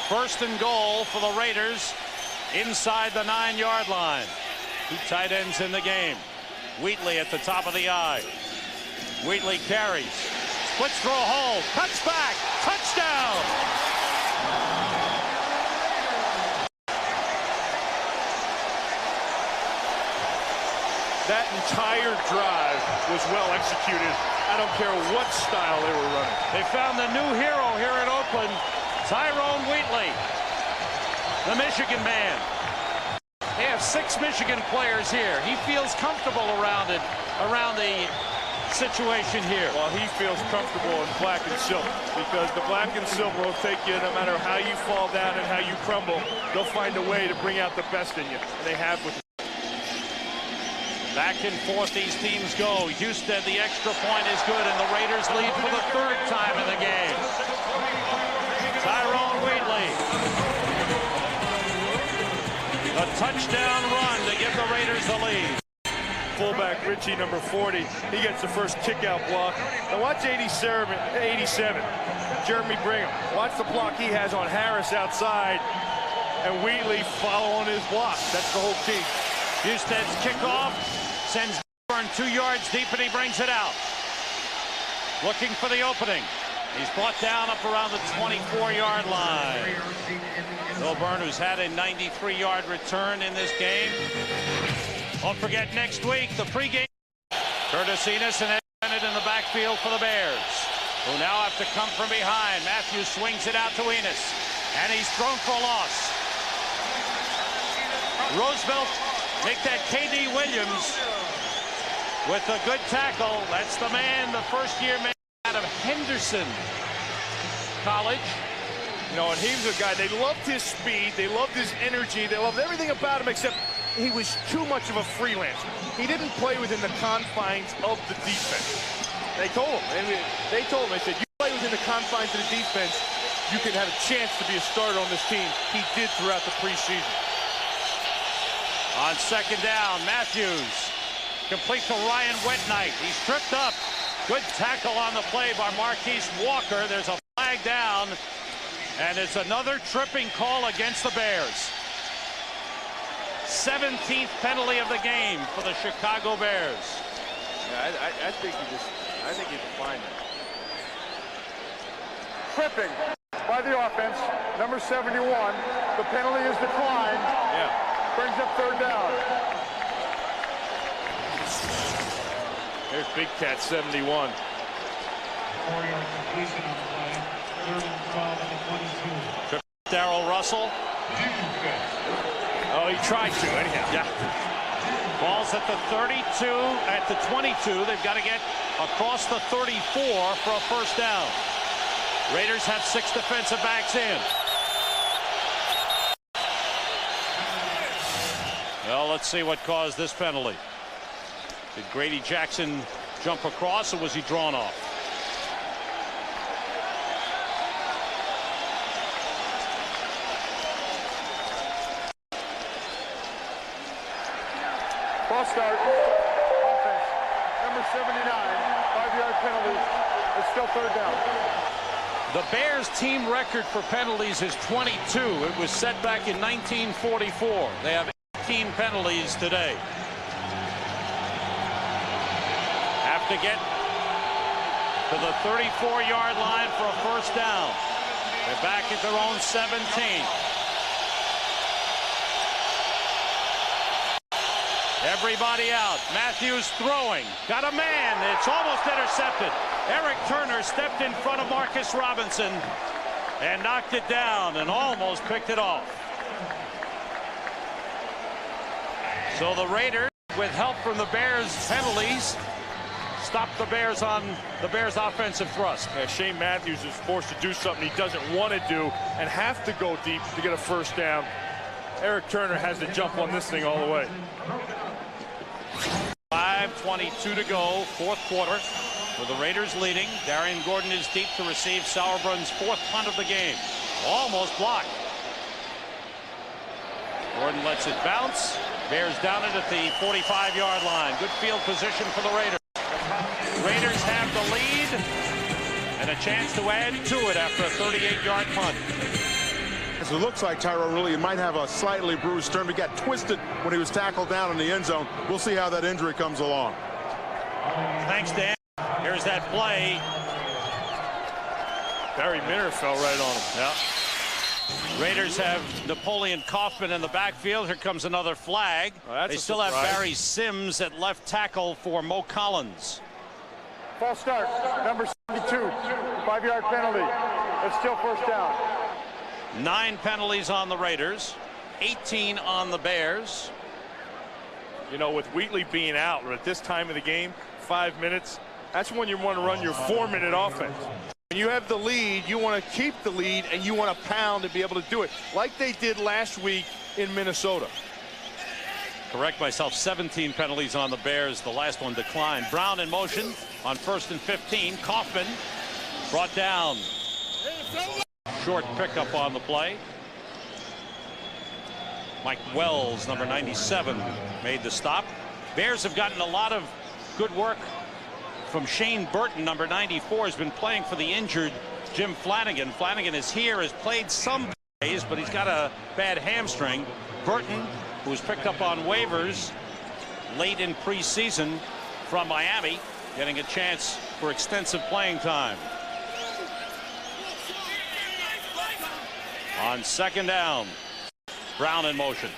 First and goal for the Raiders inside the 9-yard line. 2 tight ends in the game. Wheatley at the top of the eye. Wheatley carries. Splits for a hole. Cuts back. Touchdown. That entire drive was well executed. I don't care what style they were running. They found the new hero here in Oakland, Tyrone Wheatley, the Michigan man. They have 6 Michigan players here. He feels comfortable around the situation here. Well, he feels comfortable in black and silver because the black and silver will take you no matter how you fall down and how you crumble. They'll find a way to bring out the best in you. And they have with. Back and forth these teams go. Houston, the extra point is good, and the Raiders lead for the 3rd time in the game. Tyrone Wheatley. A touchdown run to give the Raiders the lead. Fullback Richie, number 40, he gets the first kick-out block. Now watch 87, Jeremy Brigham. Watch the block he has on Harris outside, and Wheatley following his block. That's the whole key. Houston's kickoff sends Burn 2 yards deep, and he brings it out. Looking for the opening. He's brought down up around the 24-yard line. Bill Byrne, who's had a 93-yard return in this game. Don't forget next week, the pregame. Curtis Enos and Ed Bennett in the backfield for the Bears, who now have to come from behind. Matthews swings it out to Enos, and he's thrown for a loss. Roosevelt make that K.D. Williams with a good tackle. That's the man, the first-year man out of Henderson College. You know, and he was a guy, they loved his speed, they loved his energy, they loved everything about him except he was too much of a freelancer. He didn't play within the confines of the defense. They told him, they said, you play within the confines of the defense, you can have a chance to be a starter on this team. He did throughout the preseason. On second down, Matthews complete to Ryan Wetnight. He's tripped up. Good tackle on the play by Marquise Walker. There's a flag down, and it's another tripping call against the Bears. 17th penalty of the game for the Chicago Bears. Yeah, I think he defined it. Tripping by the offense, number 71. The penalty is declined. Yeah. Brings up third down. There's Big Cat 71. 4-yard completion on the play. 3rd and 12 at the 22. Darrell Russell. Oh, he tried to, anyhow. Yeah. Ball's at the 32, at the 22. They've got to get across the 34 for a first down. Raiders have 6 defensive backs in. Well, let's see what caused this penalty. Did Grady Jackson jump across, or was he drawn off? Ball start. Offense. Number 79. 5-yard penalty. It's still third down. The Bears' team record for penalties is 22. It was set back in 1944. They have 18 penalties today. Have to get to the 34-yard line for a first down. They're back at their own 17. Everybody out. Matthews throwing. Got a man. It's almost intercepted. Eric Turner stepped in front of Marcus Robinson and knocked it down and almost picked it off. So the Raiders, with help from the Bears penalties, stop the Bears on the Bears offensive thrust. Yeah, Shane Matthews is forced to do something he doesn't want to do and have to go deep to get a first down. Eric Turner has to jump on this thing all the way. 5:22 to go, fourth quarter, with the Raiders leading. Darian Gordon is deep to receive Sauerbrun's 4th punt of the game. Almost blocked. Gordon lets it bounce. Bears down it at the 45-yard line. Good field position for the Raiders. Raiders have the lead and a chance to add to it after a 38-yard punt. As it looks like Tyrone really might have a slightly bruised sternum. He got twisted when he was tackled down in the end zone. We'll see how that injury comes along. Thanks, Dan. Here's that play. Barry Minner fell right on him. Yeah. Raiders have Napoleon Kaufman in the backfield. Here comes another flag. Well, they still have Barry Sims at left tackle for Mo Collins. False start. Number 72. 5-yard penalty. It's still first down. 9 penalties on the Raiders, 18 on the Bears. You know, with Wheatley being out at this time of the game, 5 minutes, that's when you want to run your 4-minute offense. When you have the lead, you want to keep the lead and you want to pound and be able to do it like they did last week in Minnesota. Correct myself, 17 penalties on the Bears. The last one declined. Brown in motion on 1st and 15. Kaufman brought down. Short pickup on the play. Mike Wells, number 97, made the stop. Bears have gotten a lot of good work from Shane Burton, number 94, has been playing for the injured Jim Flanagan. Flanagan is here, has played some days, but he's got a bad hamstring. Burton, who was picked up on waivers late in preseason from Miami, getting a chance for extensive playing time. On second down, Brown in motion.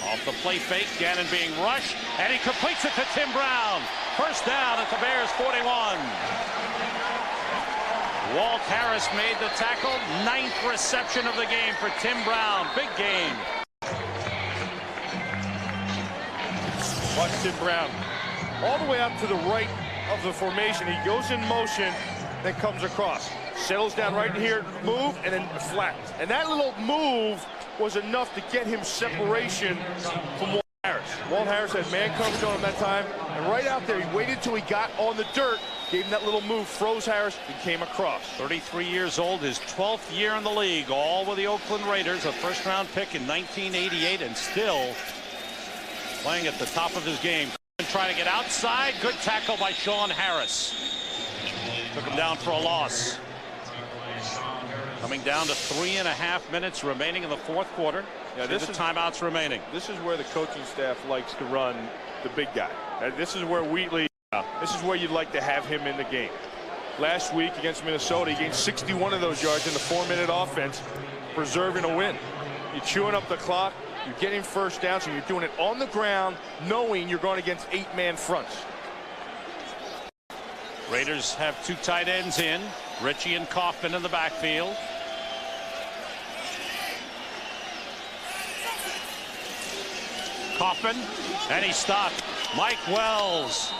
Off the play fake, Gannon being rushed, and he completes it to Tim Brown. First down at the Bears 41. Walt Harris made the tackle. 9th reception of the game for Tim Brown. Big game. Watch Tim Brown. All the way up to the right of the formation. He goes in motion, then comes across. Settles down right in here, move, and then flattens. And that little move was enough to get him separation from Walt Harris. Walt Harris had man coverage on him that time. And right out there, he waited till he got on the dirt, gave him that little move, froze Harris, and came across. 33 years old, his 12th year in the league, all with the Oakland Raiders, a first-round pick in 1988, and still playing at the top of his game. Trying to get outside. Good tackle by Sean Harris. Took him down for a loss. Coming down to 3.5 minutes remaining in the fourth quarter. Yeah, this is timeouts remaining. This is where the coaching staff likes to run the big guy. This is where Wheatley, this is where you'd like to have him in the game. Last week against Minnesota, he gained 61 of those yards in the 4-minute offense, preserving a win. You're chewing up the clock. You're getting first down, so you're doing it on the ground, knowing you're going against 8-man fronts. Raiders have 2 tight ends in. Ritchie and Kaufman in the backfield. Kaufman, and he stopped. Mike Wells.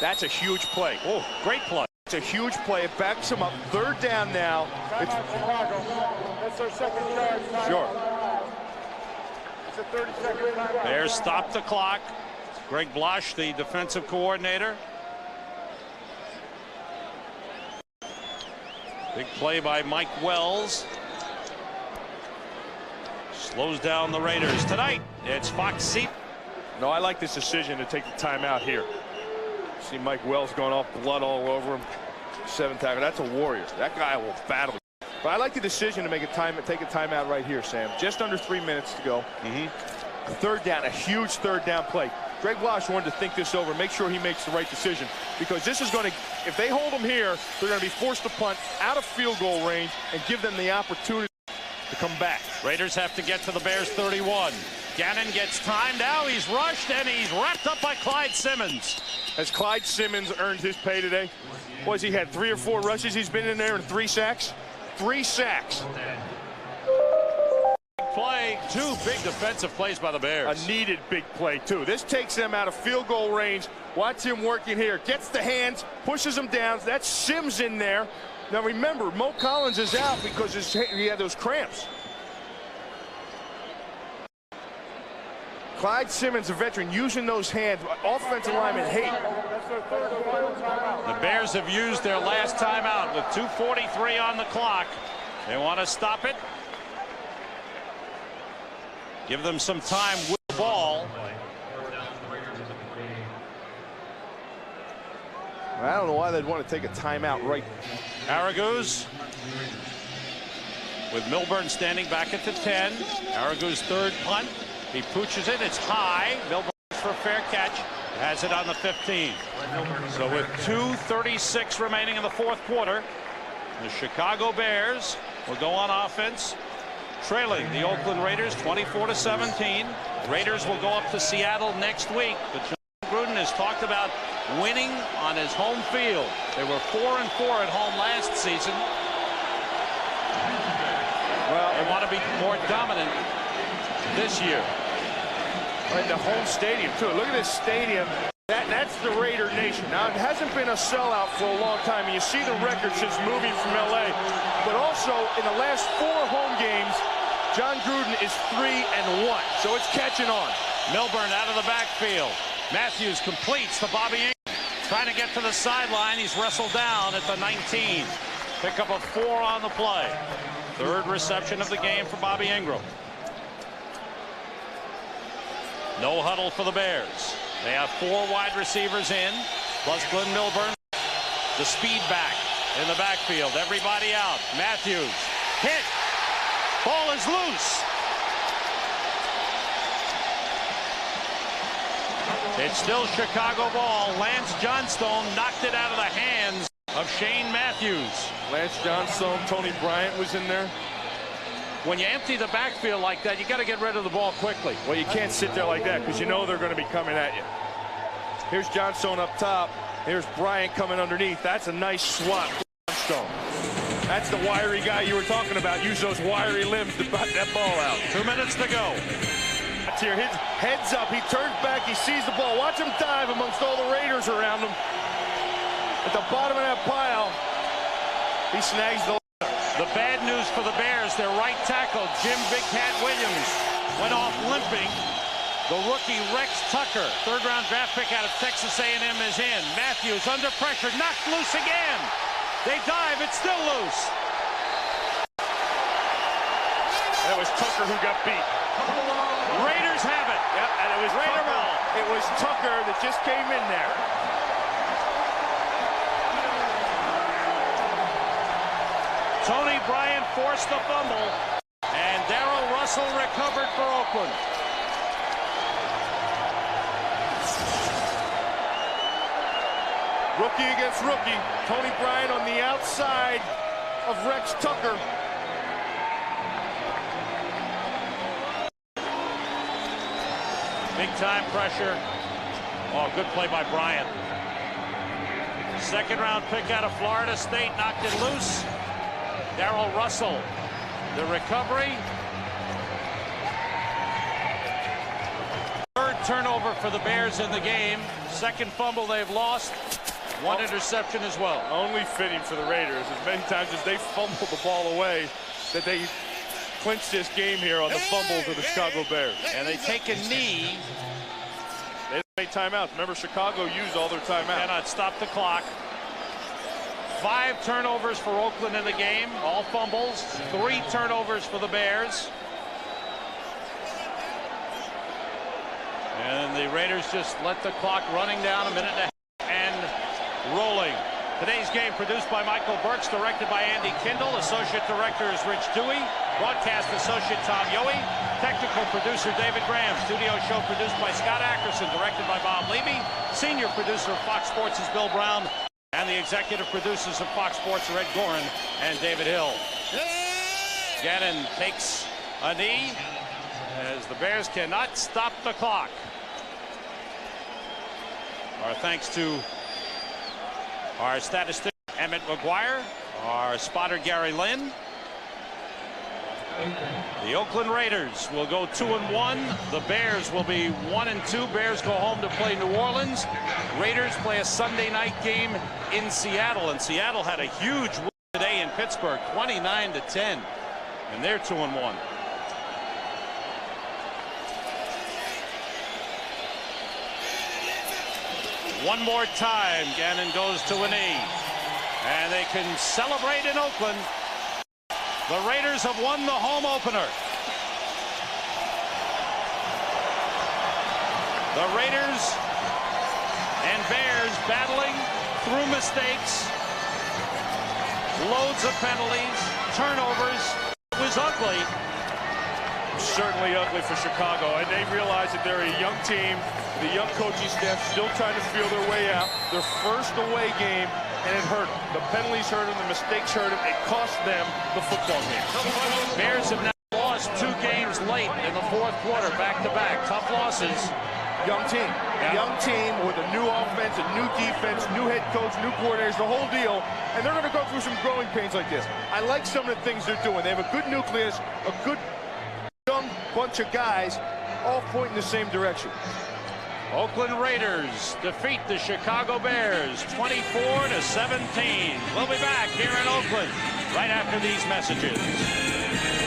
That's a huge play. Oh, great play. It's a huge play. It backs him up. 3rd down now. That's our second charge. Sure. It's a 30-second timeout. Bears stop the clock. Greg Blosh, the defensive coordinator. Big play by Mike Wells. Slows down the Raiders. Tonight, it's Fox Seat. No, I like this decision to take the timeout here. See Mike Wells going off, blood all over him. 7th tackle. That's a warrior. That guy will battle. But I like the decision to take a timeout right here, Sam. Just under 3 minutes to go. 3rd down, a huge 3rd down play. Greg Blosh wanted to think this over, make sure he makes the right decision, because this is going to, if they hold him here, they're going to be forced to punt out of field goal range and give them the opportunity to come back. Raiders have to get to the Bears 31. Gannon gets time. Now he's rushed and he's wrapped up by Clyde Simmons. Has Clyde Simmons earned his pay today? Was he had 3 or 4 rushes? He's been in there and 3 sacks. 3 sacks. Play, 2 big defensive plays by the Bears. A needed big play too. This takes them out of field goal range. Watch him working here. Gets the hands, pushes them down. That's Sims in there. Now remember, Mo Collins is out because he had those cramps. Clyde Simmons, a veteran, using those hands. Offensive linemen hate. The Bears have used their last timeout with 2:43 on the clock. They want to stop it. Give them some time with the ball. I don't know why they'd want to take a timeout right. Araguz with Milburn standing back at the 10. Araguz 3rd punt. He pooches it. It's high. Milburn for a fair catch. Has it on the 15. So with 2:36 remaining in the 4th quarter, the Chicago Bears will go on offense, trailing the Oakland Raiders 24-17. Raiders will go up to Seattle next week. But John Gruden has talked about winning on his home field. They were 4-4 at home last season. Well, they want to be more dominant this year. Right, the home stadium too. Look at this stadium. That's the Raider Nation. Now it hasn't been a sellout for a long time, and you see the record since moving from LA. But also in the last 4 home games, John Gruden is 3-1. So it's catching on. Milburn out of the backfield. Matthews completes to Bobby Ingram. Trying to get to the sideline. He's wrestled down at the 19. Pick up a 4 on the play. 3rd reception of the game for Bobby Ingram. No huddle for the Bears. They have 4 wide receivers in, plus Glenn Milburn, the speed back in the backfield. Everybody out. Matthews hit. Ball is loose. It's still Chicago ball. Lance Johnstone knocked it out of the hands of Shane Matthews. Lance Johnstone, Tony Bryant was in there. When you empty the backfield like that, you got to get rid of the ball quickly. Well, you can't sit there like that because you know they're going to be coming at you. Here's Johnstone up top. Here's Bryant coming underneath. That's a nice swat. Johnstone. That's the wiry guy you were talking about. Use those wiry limbs to bat that ball out. 2 minutes to go. Here, his head's up. He turns back. He sees the ball. Watch him dive amongst all the Raiders around him. At the bottom of that pile, he snags the. The bad news for the Bears, their right tackle, Jim Big Cat Williams, went off limping. The rookie Rex Tucker, third-round draft pick out of Texas A&M, is in. Matthews under pressure, knocked loose again. They dive, it's still loose. That was Tucker who got beat. Raiders have it. Yep, and it was Raider Tucker. ball. It was Tucker that just came in there. Tony Bryant forced the fumble, and Darrell Russell recovered for Oakland. Rookie against rookie. Tony Bryant on the outside of Rex Tucker. Big time pressure. Oh, good play by Bryant. Second round pick out of Florida State, knocked it loose. Darrell Russell, the recovery. Third turnover for the Bears in the game. Second fumble they've lost. One interception as well. Only fitting for the Raiders, as many times as they fumbled the ball away, that they clinch this game here on the fumbles of the Chicago Bears. And they take a knee. They made timeouts. Remember, Chicago used all their timeouts. Cannot stop the clock. 5 turnovers for Oakland in the game, all fumbles. 3 turnovers for the Bears. And the Raiders just let the clock running down, a minute and a half and rolling. Today's game produced by Michael Burks, directed by Andy Kindle. Associate director is Rich Dewey. Broadcast associate Tom Yohe. Technical producer David Graham. Studio show produced by Scott Ackerson, directed by Bob Levy. Senior producer of Fox Sports is Bill Brown. And the executive producers of Fox Sports are Ed Gorin and David Hill. Gannon takes a knee as the Bears cannot stop the clock. Our thanks to our statistician Emmett McGuire, our spotter Gary Lynn. The Oakland Raiders will go 2-1. The Bears will be 1-2. Bears go home to play New Orleans. Raiders play a Sunday night game in Seattle, and Seattle had a huge win today in Pittsburgh, 29-10, and they're 2-1. One more time, Gannon goes to a knee, and they can celebrate in Oakland. The Raiders have won the home opener. The Raiders and Bears battling through mistakes, loads of penalties, turnovers. It was ugly. Certainly ugly for Chicago, and they realize that they're a young team. The young coaching staff still trying to feel their way out. Their first away game, and it hurt them. The penalties hurt them, the mistakes hurt them. It cost them the football game. Bears have now lost 2 games late in the fourth quarter, back-to-back. Tough losses. Young team. Yeah. Young team with a new offense, a new defense, new head coach, new coordinators, the whole deal. And they're going to go through some growing pains like this. I like some of the things they're doing. They have a good nucleus, a good young bunch of guys, all pointing the same direction. Oakland Raiders defeat the Chicago Bears 24-17. We'll be back here in Oakland right after these messages.